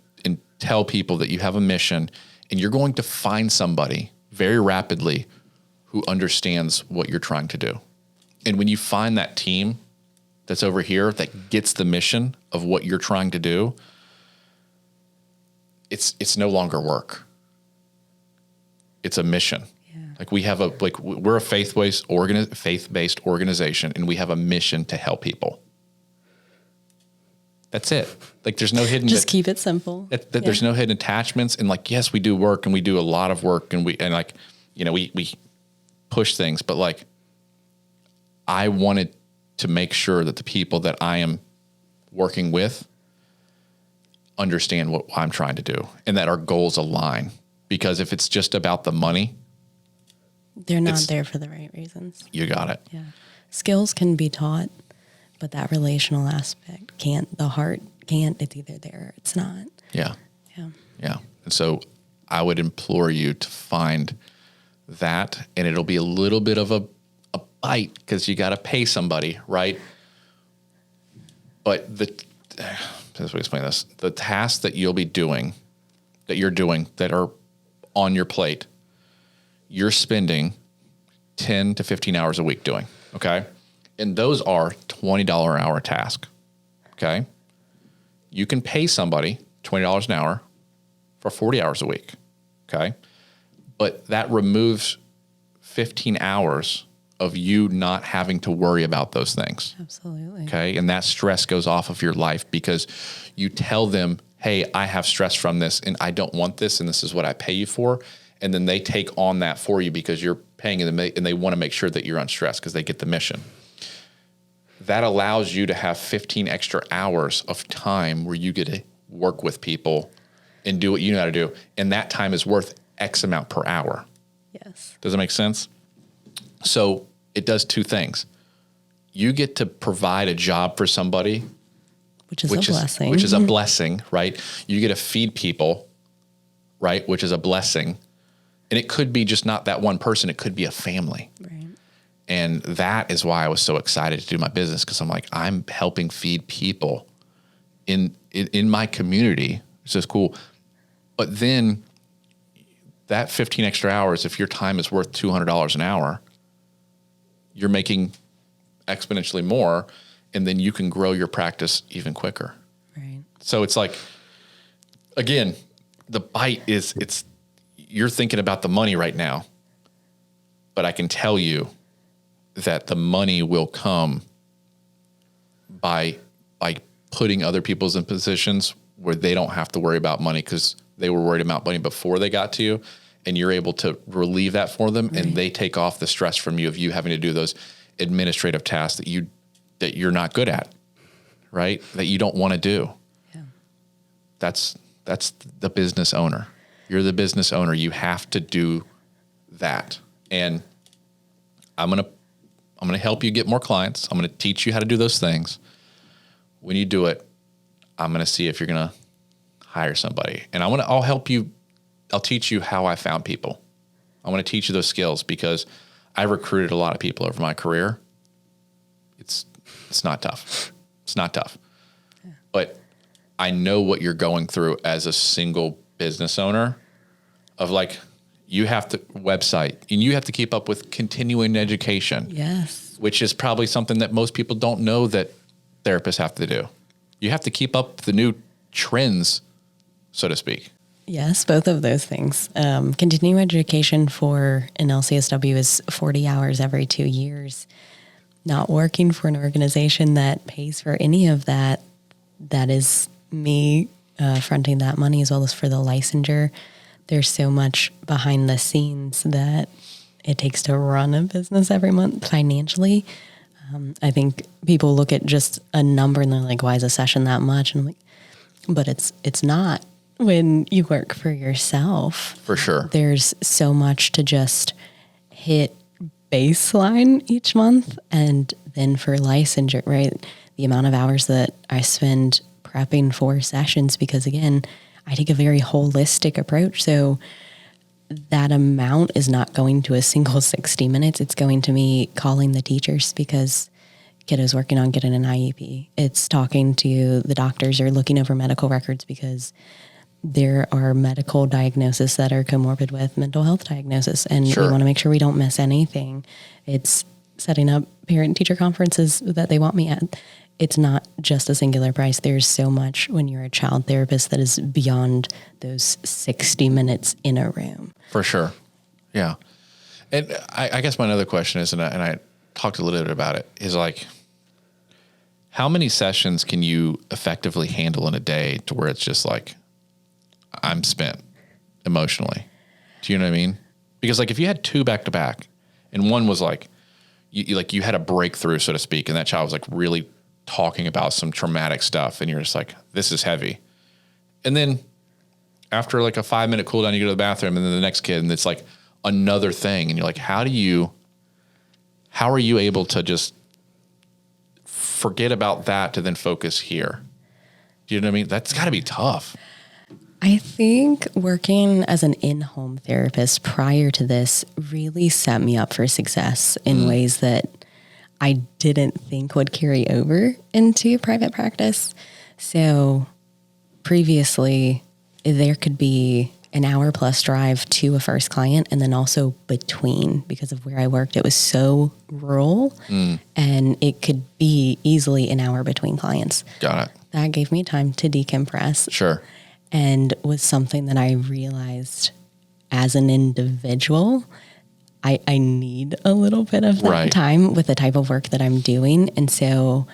tell people that you have a mission, and you're going to find somebody very rapidly who understands what you're trying to do. And when you find that team that's over here that gets the mission of what you're trying to do, it's no longer work. It's a mission. Yeah. We're a faith-based organization, and we have a mission to help people. That's it. There's no hidden. Just keep it simple. There's no hidden attachments. And yes, we do work, and we do a lot of work, and we push things. But I wanted to make sure that the people that I am working with understand what I'm trying to do, and that our goals align. Because if it's just about the money, they're not there for the right reasons. You got it. Yeah. Skills can be taught, but that relational aspect can't. The heart can't. It's either there or it's not. Yeah. And so I would implore you to find that, and it'll be a little bit of a bite because you got to pay somebody, right? But let's explain this. The tasks that you're doing that are on your plate, you're spending 10 to 15 hours a week doing, okay? And those are $20 an hour task, okay? You can pay somebody $20 an hour for 40 hours a week, okay? But that removes 15 hours of you not having to worry about those things. Absolutely. Okay, and that stress goes off of your life because you tell them, hey, I have stress from this and I don't want this and this is what I pay you for. And then they take on that for you because you're paying them and they want to make sure that you're unstressed because they get the mission. That allows you to have 15 extra hours of time where you get to work with people and do what you know how to do. And that time is worth X amount per hour. Yes. Does that make sense? So it does two things. You get to provide a job for somebody, which is a blessing. Which is a blessing, right? You get to feed people, right? Which is a blessing. And it could be just not that one person. It could be a family. Right. And that is why I was so excited to do my business, because I'm like, I'm helping feed people in my community. It's just cool. But then that 15 extra hours, if your time is worth $200 an hour, you're making exponentially more, and then you can grow your practice even quicker. Right. So it's like, again, the bite is you're thinking about the money right now, but I can tell you that the money will come by putting other people's in positions where they don't have to worry about money because they were worried about money before they got to you, and you're able to relieve that for them, right. And they take off the stress from you of you having to do those administrative tasks that you're not good at, right? That you don't want to do. Yeah. That's the business owner. You're the business owner. You have to do that. And I'm going to help you get more clients. I'm going to teach you how to do those things. When you do it, I'm going to see if you're going to hire somebody. And I'll help you. I'll teach you how I found people. I want to teach you those skills because I recruited a lot of people over my career. It's not tough. It's not tough. Yeah. But I know what you're going through as a single business owner of you have to website and you have to keep up with continuing education. Yes. Which is probably something that most people don't know that therapists have to do. You have to keep up the new trends, so to speak. Yes, both of those things. Continuing education for an LCSW is 40 hours every 2 years. Not working for an organization that pays for any of that. That is me fronting that money as well as for the licensure. There's so much behind the scenes that it takes to run a business every month financially. I think people look at just a number and they're like, why is a session that much? And I'm like, but it's not when you work for yourself. For sure. There's so much to just hit baseline each month. And then for licensure, right? The amount of hours that I spend prepping for sessions, because again, I take a very holistic approach. So that amount is not going to a single 60 minutes. It's going to me calling the teachers because kiddo's working on getting an IEP. It's talking to the doctors or looking over medical records because there are medical diagnoses that are comorbid with mental health diagnosis. And we want to make sure we don't miss anything. It's setting up parent-teacher conferences that they want me at. It's not just a singular price. There's so much when you're a child therapist that is beyond those 60 minutes in a room. For sure. Yeah. And I guess my other question is, and I talked a little bit about it, is like, how many sessions can you effectively handle in a day to where it's just like, I'm spent emotionally? Do you know what I mean? Because like if you had 2 back to back and one was like, you had a breakthrough, so to speak, and that child was like really talking about some traumatic stuff and you're just like, this is heavy. And then after like a 5-minute cool down, you go to the bathroom and then the next kid and it's like another thing. And you're like, how are you able to just forget about that to then focus here? Do you know what I mean? That's gotta be tough. I think working as an in-home therapist prior to this really set me up for success in ways that I didn't think would carry over into private practice. So previously, there could be an hour plus drive to a first client and then also between, because of where I worked, it was so rural and it could be easily an hour between clients. Got it. That gave me time to decompress. Sure. And was something that I realized as an individual, I need a little bit of that time with the type of work that I'm doing. And so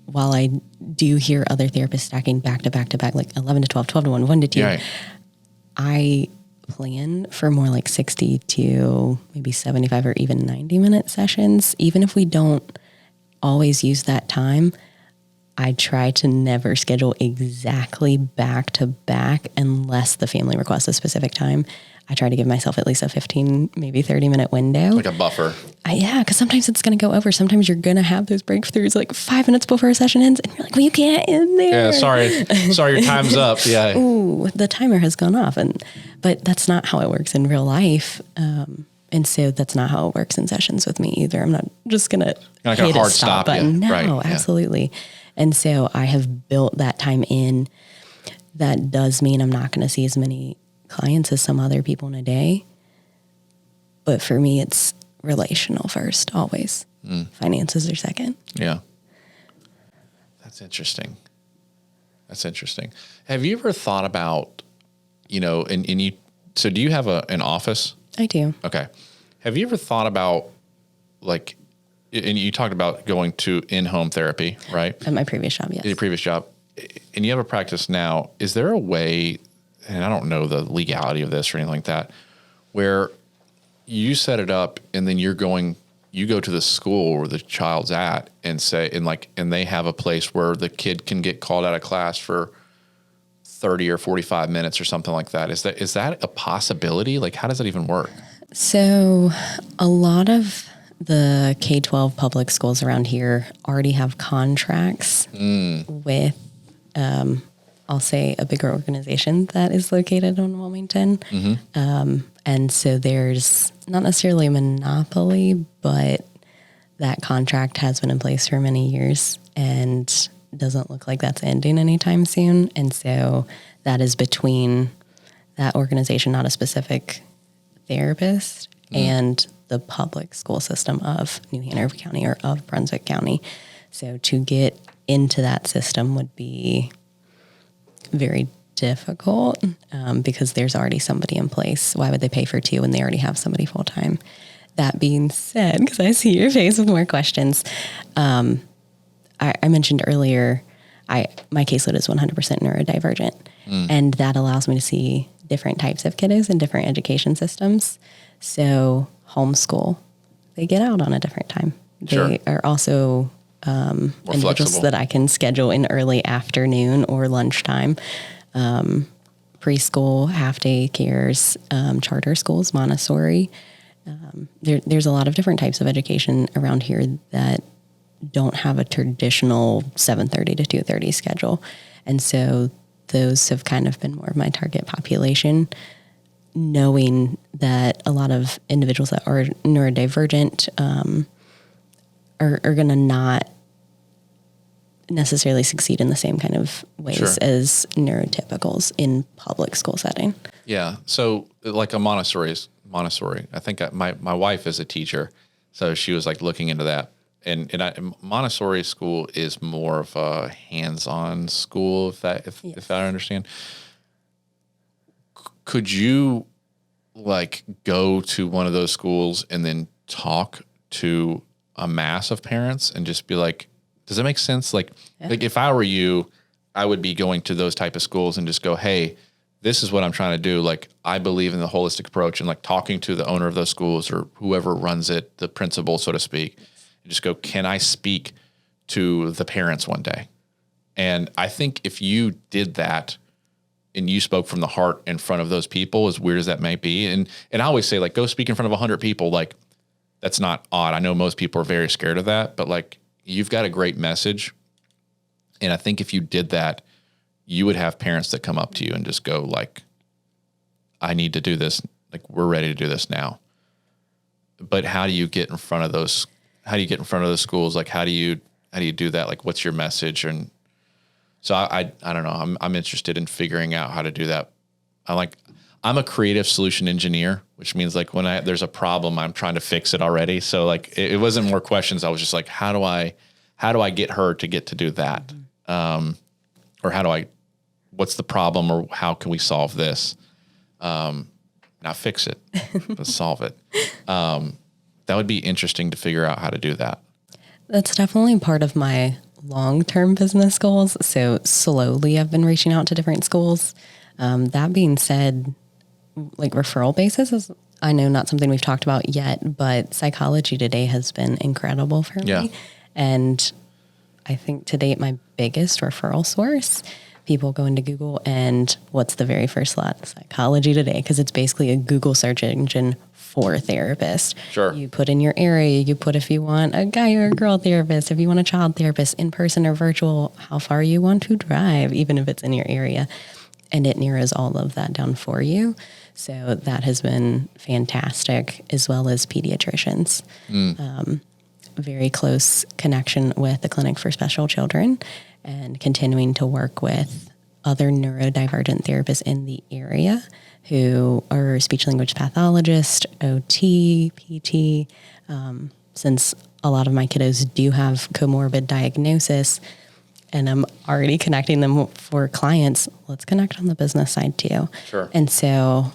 while I do hear other therapists stacking back to back to back, like 11 to 12, 12 to 1, 1 to 2, I plan for more like 60 to maybe 75 or even 90-minute sessions. Even if we don't always use that time, I try to never schedule exactly back to back unless the family requests a specific time. I try to give myself at least a 15, maybe 30-minute window. Like a buffer. Yeah, because sometimes it's going to go over. Sometimes you're going to have those breakthroughs like 5 minutes before a session ends, and you're like, well, you can't end there. Yeah, sorry, your time's up. Yeah. Ooh, the timer has gone off. But that's not how it works in real life. And so that's not how it works in sessions with me either. I'm not just going to hit a stop button. No, right. Absolutely. And so I have built that time in. That does mean I'm not going to see as many clients as some other people in a day. But for me, it's relational first, always. Finances are second. Yeah. That's interesting. Have you ever thought about, so do you have an office? I do. Okay. Have you ever thought about like, and you talked about going to in-home therapy, right? At my previous job, yes. Your previous job. And you have a practice now. Is there a way, and I don't know the legality of this or anything like that, where you set it up and then you go to the school where the child's at and and they have a place where the kid can get called out of class for 30 or 45 minutes or something like that. Is that a possibility? Like, how does that even work? So a lot of the K-12 public schools around here already have contracts with, I'll say, a bigger organization that is located in Wilmington. And so there's not necessarily a monopoly, but that contract has been in place for many years and doesn't look like that's ending anytime soon. And so that is between that organization, not a specific therapist, and the public school system of New Hanover County or of Brunswick County. So to get into that system would be very difficult because there's already somebody in place. Why would they pay for 2 when they already have somebody full time? That being said, because I see your face with more questions, I mentioned earlier, my caseload is 100% neurodivergent, and that allows me to see different types of kiddos in different education systems. So homeschool, they get out on a different time. Sure. They are also individuals flexible. that I can schedule in early afternoon or lunchtime. Preschool, half-day cares, charter schools, Montessori. There's a lot of different types of education around here that don't have a traditional 7:30 to 2:30 schedule. And so those have kind of been more of my target population, knowing that a lot of individuals that are neurodivergent are going to not necessarily succeed in the same kind of ways Sure. as neurotypicals in public school setting. Yeah. So like a Montessori, I think my wife is a teacher. So she was like looking into that. And Montessori school is more of a hands-on school, if I understand. Could you like go to one of those schools and then talk to a mass of parents and just be like, does that make sense? Like if I were you, I would be going to those type of schools and just go, hey, this is what I'm trying to do. Like, I believe in the holistic approach, and like talking to the owner of those schools or whoever runs it, the principal, so to speak, and just go, can I speak to the parents one day? And I think if you did that and you spoke from the heart in front of those people, as weird as that may be, and I always say, like, go speak in front of 100 people. Like, that's not odd. I know most people are very scared of that, but like, you've got a great message. And I think if you did that, you would have parents that come up to you and just go like, I need to do this. Like, we're ready to do this now. But how do you get in front of those? How do you get in front of those schools? Like, how do you do that? Like, what's your message? And so I don't know. I'm interested in figuring out how to do that. I'm a creative solution engineer, which means like when there's a problem, I'm trying to fix it already. So like, it wasn't more questions. I was just like, how do I get her to get to do that? Or what's the problem, or how can we solve this? Not fix it, but solve it. That would be interesting to figure out how to do that. That's definitely part of my long-term business goals. So slowly I've been reaching out to different schools. That being said, like referral basis is, I know, not something we've talked about yet, but Psychology Today has been incredible for me. And I think to date, my biggest referral source, people go into Google and what's the very first slot? Psychology Today, because it's basically a Google search engine for therapists. Sure. You put in your area, you put if you want a guy or a girl therapist, if you want a child therapist, in person or virtual, how far you want to drive, even if it's in your area. And it narrows all of that down for you. So that has been fantastic, as well as pediatricians. Very close connection with the Clinic for Special Children, and continuing to work with other neurodivergent therapists in the area who are speech language pathologists, OT, PT. Since a lot of my kiddos do have comorbid diagnosis, and I'm already connecting them for clients, let's connect on the business side too. Sure. And so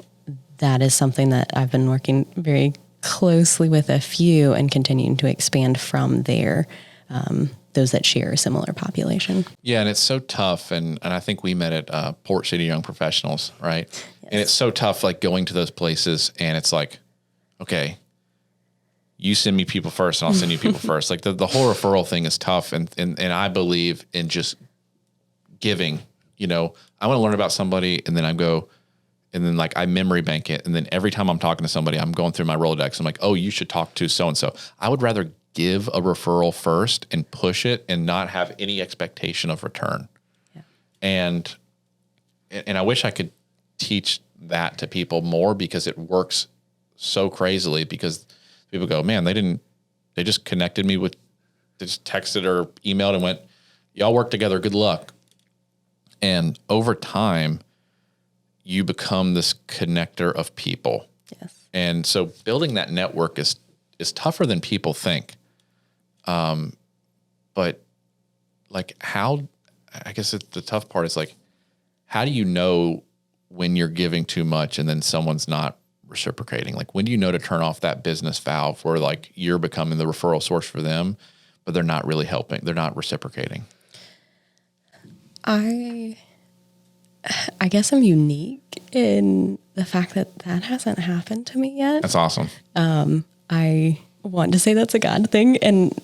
that is something that I've been working very closely with a few and continuing to expand from there, those that share a similar population. Yeah, and it's so tough. And I think we met at Port City Young Professionals, right? Yes. And it's so tough, like going to those places, and it's like, okay, you send me people first and I'll send you people first. Like the whole referral thing is tough. And I believe in just giving, I want to learn about somebody, and then and then like I memory bank it. And then every time I'm talking to somebody, I'm going through my Rolodex. I'm like, oh, you should talk to so-and-so. I would rather give a referral first and push it and not have any expectation of return. Yeah. And I wish I could teach that to people more, because it works so crazily, because people go, man, they just connected me with, they just texted or emailed and went, y'all work together, good luck. And over time, you become this connector of people. Yes. And so building that network is tougher than people think. But like I guess the tough part is like, how do you know when you're giving too much and then someone's not reciprocating? Like, when do you know to turn off that business valve where like you're becoming the referral source for them, but they're not really helping, they're not reciprocating? I guess I'm unique in the fact that hasn't happened to me yet. That's awesome. I want to say that's a God thing, and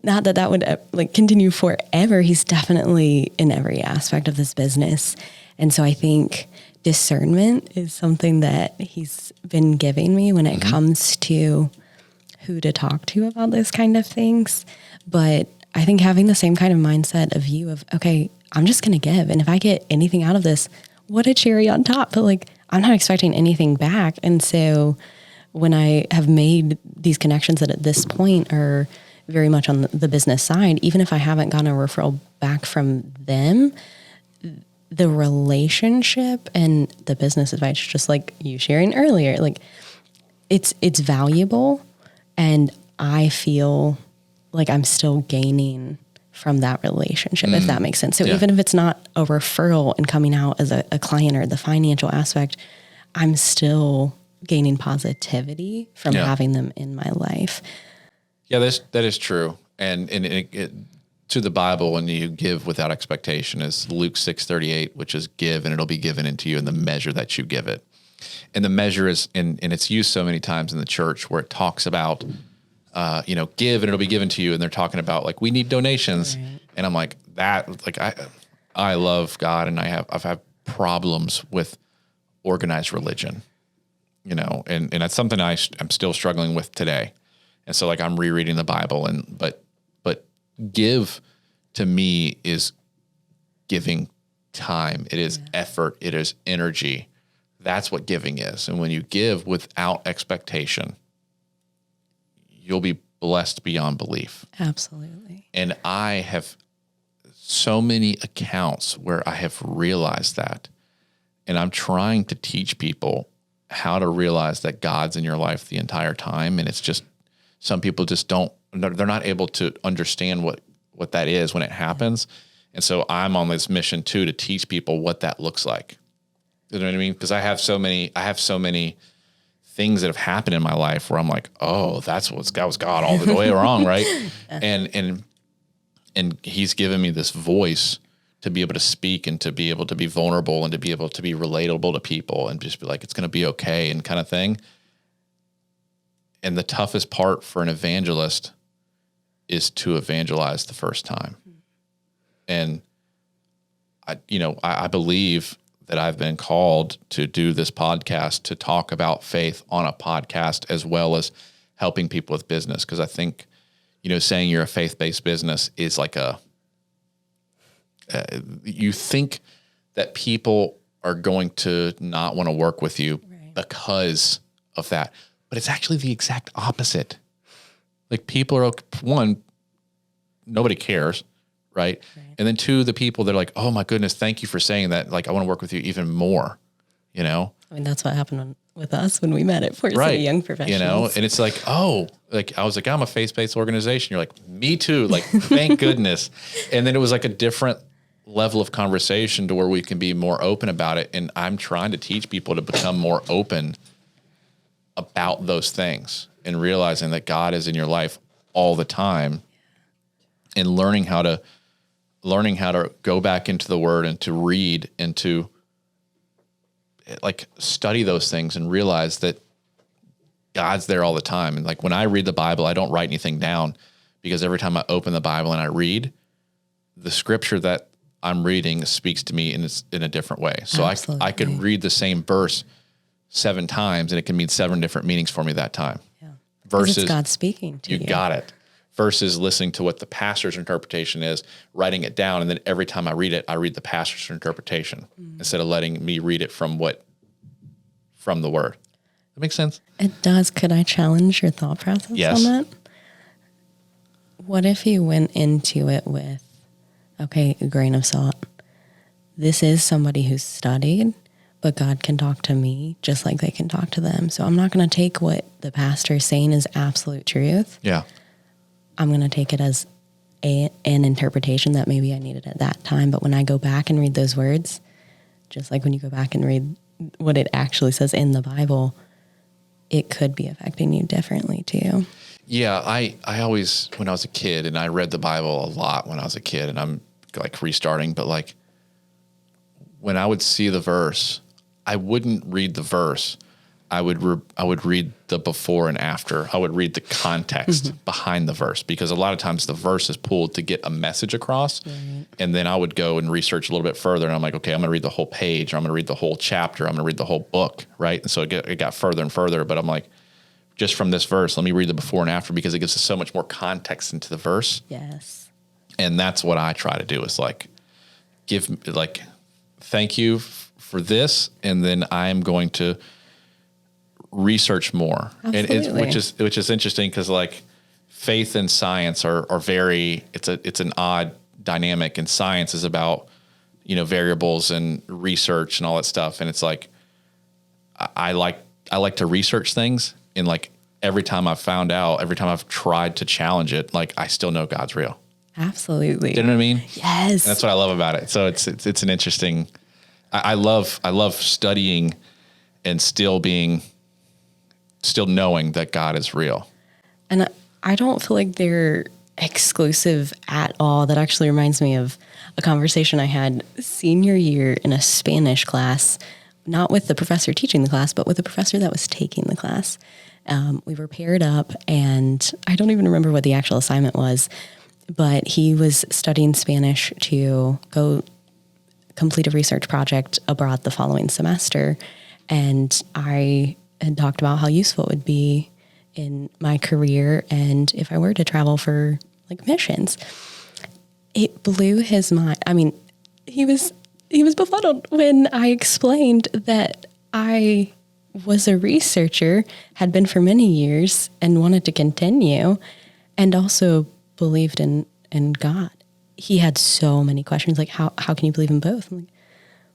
not that that would like continue forever. He's definitely in every aspect of this business. And so I think discernment is something that he's been giving me when it comes to who to talk to about those kind of things. But I think having the same kind of mindset of you of, okay, I'm just going to give. And if I get anything out of this, what a cherry on top. But like, I'm not expecting anything back. And so when I have made these connections that at this point are very much on the business side, even if I haven't gotten a referral back from them, the relationship and the business advice, just like you sharing earlier, like it's valuable. And I feel like I'm still gaining from that relationship, if that makes sense. So even if it's not a referral and coming out as a client or the financial aspect, I'm still gaining positivity from having them in my life. Yeah, that is true. And it, to the Bible, when you give without expectation, is Luke 6:38, which is give and it'll be given into you in the measure that you give it. And the measure is, and it's used so many times in the church where it talks about, give and it'll be given to you. And they're talking about like, we need donations. Right. And I'm like I love God, and I've had problems with organized religion, and that's something I'm still struggling with today. And so like I'm rereading the Bible, but give to me is giving time. It is effort. It is energy. That's what giving is. And when you give without expectation, you'll be blessed beyond belief. Absolutely. And I have so many accounts where I have realized that, and I'm trying to teach people how to realize that God's in your life the entire time. And it's just, some people just they're not able to understand what that is when it happens. And so I'm on this mission too, to teach people what that looks like. You know what I mean? Because I have so many things that have happened in my life where I'm like, oh, that was God all the way wrong. Right. And he's given me this voice to be able to speak and to be able to be vulnerable and to be able to be relatable to people and just be like, it's going to be okay and kind of thing. And the toughest part for an evangelist is to evangelize the first time. And I believe that I've been called to do this podcast, to talk about faith on a podcast, as well as helping people with business. Cause I think, saying you're a faith-based business is like you think that people are going to not want to work with you because of that. But it's actually the exact opposite. Like people are, one, nobody cares, right? And then two, the people that are like, oh my goodness, thank you for saying that. Like, I want to work with you even more, I mean, that's what happened with us when we met at Fort City Young Professionals. And it's like, I was like, I'm a faith-based organization. You're like, me too. Like, thank goodness. And then it was like a different level of conversation to where we can be more open about it. And I'm trying to teach people to become more open about those things and realizing that God is in your life all the time, and learning how to go back into the Word and to read and to like study those things and realize that God's there all the time. And like when I read the Bible, I don't write anything down, because every time I open the Bible and I read, the scripture that I'm reading speaks to me in a different way. So I could read the same verse 7 times and it can mean 7 different meanings for me that time. Yeah. Versus it's God speaking to you. You got it. Versus listening to what the pastor's interpretation is, writing it down, and then every time I read it, I read the pastor's interpretation instead of letting me read it from the Word. That makes sense? It does. Could I challenge your thought process on that? What if you went into it with, okay, a grain of salt. This is somebody who's studied, but God can talk to me just like they can talk to them. So I'm not going to take what the pastor is saying as absolute truth. Yeah. I'm going to take it as an interpretation that maybe I needed at that time. But when I go back and read those words, just like when you go back and read what it actually says in the Bible, it could be affecting you differently too. Yeah, I always, when I was a kid, and I read the Bible a lot when I was a kid, and I'm like restarting, but like when I would see the verse, I wouldn't read the verse. I would read the before and after. I would read the context behind the verse, because a lot of times the verse is pulled to get a message across. Right. And then I would go and research a little bit further, and I'm like, okay, I'm going to read the whole page, or I'm going to read the whole chapter, I'm going to read the whole book. Right. And so it got further and further, but I'm like, just from this verse, let me read the before and after, because it gives us so much more context into the verse. Yes. And that's what I try to do, is like, thank you for this. And then I'm going to research more. Absolutely. And which is interesting, because like faith and science are very, it's an odd dynamic, and science is about, variables and research and all that stuff. And it's like, I like to research things, and like every time I've tried to challenge it, like I still know God's real. Absolutely. You know what I mean? Yes. And that's what I love about it. So it's an interesting, I love studying and still knowing that God is real. And I don't feel like they're exclusive at all. That actually reminds me of a conversation I had senior year in a Spanish class, not with the professor teaching the class, but with the professor that was taking the class. We were paired up, and I don't even remember what the actual assignment was, but he was studying Spanish to go complete a research project abroad the following semester. And I had talked about how useful it would be in my career and if I were to travel for like missions. It blew his mind. I mean, he was befuddled when I explained that I was a researcher, had been for many years, and wanted to continue, and also believed in God. He had so many questions, like how can you believe in both? I'm like,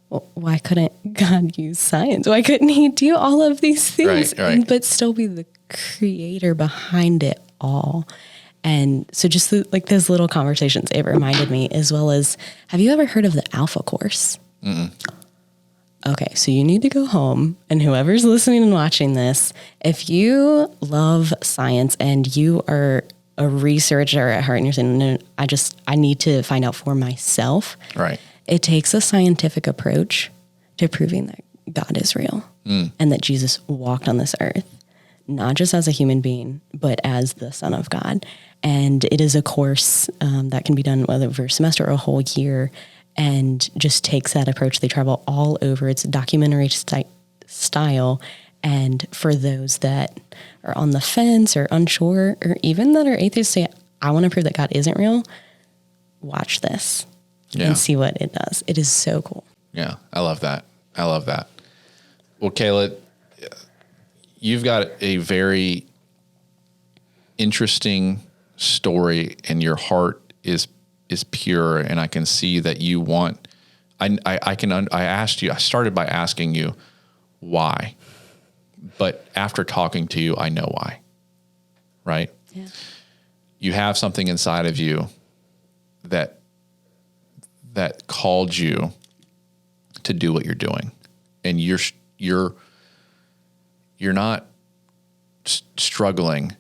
well, why couldn't God use science? Why couldn't he do all of these things, right. but still be the creator behind it all? And so just like those little conversations, it reminded me, as well as, have you ever heard of the Alpha Course? Mm-mm. Okay, so you need to go home, and whoever's listening and watching this, if you love science and you are a researcher at heart and you're saying, no, I need to find out for myself. Right. It takes a scientific approach to proving that God is real and that Jesus walked on this earth, not just as a human being, but as the Son of God. And it is a course that can be done whether for a semester or a whole year, and just takes that approach. They travel all over. It's a documentary style. And for those that are on the fence or unsure, or even that are atheists, say, I want to prove that God isn't real, watch this and see what it does. It is so cool. Yeah, I love that. Well, Kayla, you've got a very interesting story, and your heart is pure, and I can see that you want. I started by asking you why, but after talking to you, I know why. Right? Yeah. You have something inside of you that called you to do what you're doing, and you're not struggling.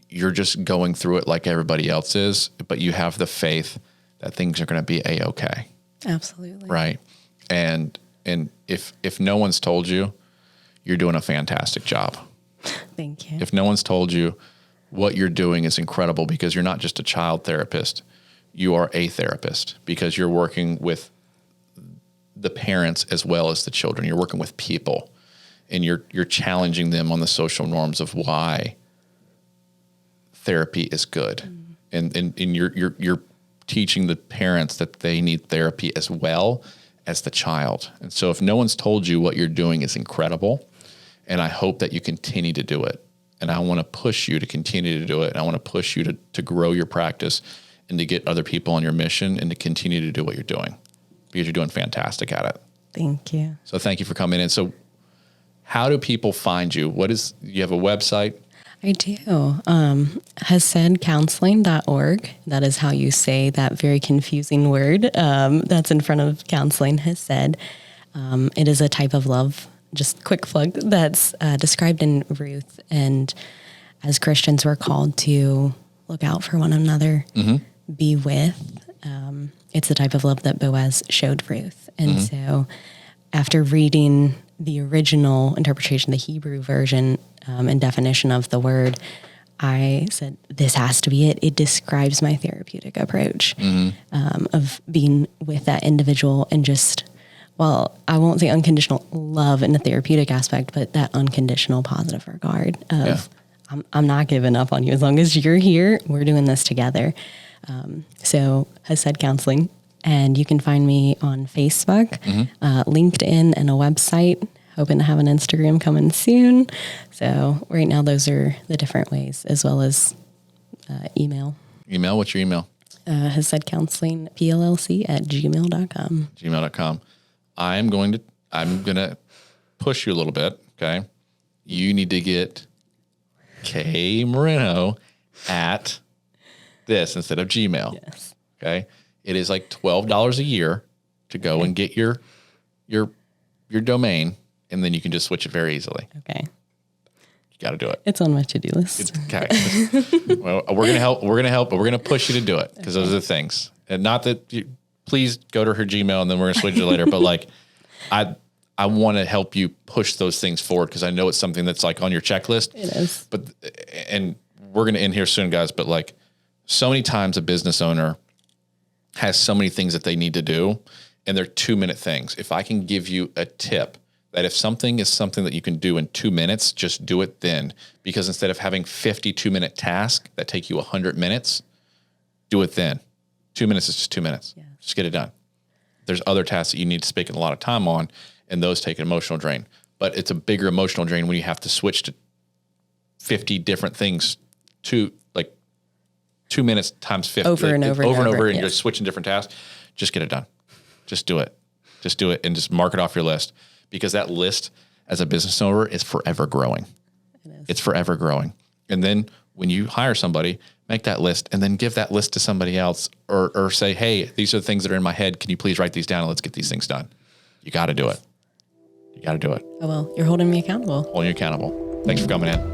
You're just going through it like everybody else is, but you have the faith that things are going to be A-okay. Absolutely. Right. And if no one's told you, you're doing a fantastic job. Thank you. If no one's told you, what you're doing is incredible, because you're not just a child therapist. You are a therapist, because you're working with the parents as well as the children. You're working with people, and you're challenging them on the social norms of why therapy is good. And you're teaching the parents that they need therapy as well as the child. And so if no one's told you, what you're doing is incredible, and I hope that you continue to do it. And I want to push you to continue to do it. And I want to push you to grow your practice and to get other people on your mission and to continue to do what you're doing, because you're doing fantastic at it. Thank you. So thank you for coming in. So how do people find you? You have a website? I do. HesedCounseling.org. That is how you say that very confusing word that's in front of counseling, Hesed. It is a type of love, just quick plug, that's described in Ruth. And as Christians, we're called to look out for one another, be with. It's the type of love that Boaz showed Ruth. And so after reading the original interpretation, the Hebrew version and definition of the word, I said, this has to be it. It describes my therapeutic approach of being with that individual and just, well, I won't say unconditional love in the therapeutic aspect, but that unconditional positive regard of I'm not giving up on you. As long as you're here, we're doing this together. So Hesed Counseling, and you can find me on Facebook, LinkedIn, and a website. Hoping to have an Instagram coming soon. So right now, those are the different ways, as well as email. Email? What's your email? Hesed Counseling, PLLC@gmail.com. Gmail.com. I'm going to push you a little bit. Okay. You need to get K Moreno at this instead of Gmail. Yes. Okay. It is like $12 a year to go and get your domain, and then you can just switch it very easily. Okay. You got to do it. It's on my to-do list. Okay. Well, we're going to help, but we're going to push you to do it because those are the things. And not that please go to her Gmail and then we're going to switch it later. But like, I want to help you push those things forward because I know it's something that's like on your checklist. It is. And we're going to end here soon, guys. But like, so many times a business owner has so many things that they need to do, and they're 2-minute things. If I can give you a tip that if something is something that you can do in 2 minutes, just do it then. Because instead of having 50 2-minute tasks that take you 100 minutes, do it then. 2 minutes is just 2 minutes. Yeah. Just get it done. There's other tasks that you need to spend a lot of time on, and those take an emotional drain. But it's a bigger emotional drain when you have to switch to 50 different things to like 2 minutes times 50. Over and over and you're switching different tasks. Just get it done. Just do it. Just do it and just mark it off your list. Because that list as a business owner is forever growing. It's forever growing. And then when you hire somebody, make that list and then give that list to somebody else or say, hey, these are the things that are in my head. Can you please write these down and let's get these things done? You got to do it. You got to do it. Oh, well, you're holding me accountable. Holding you accountable. Thanks for coming in.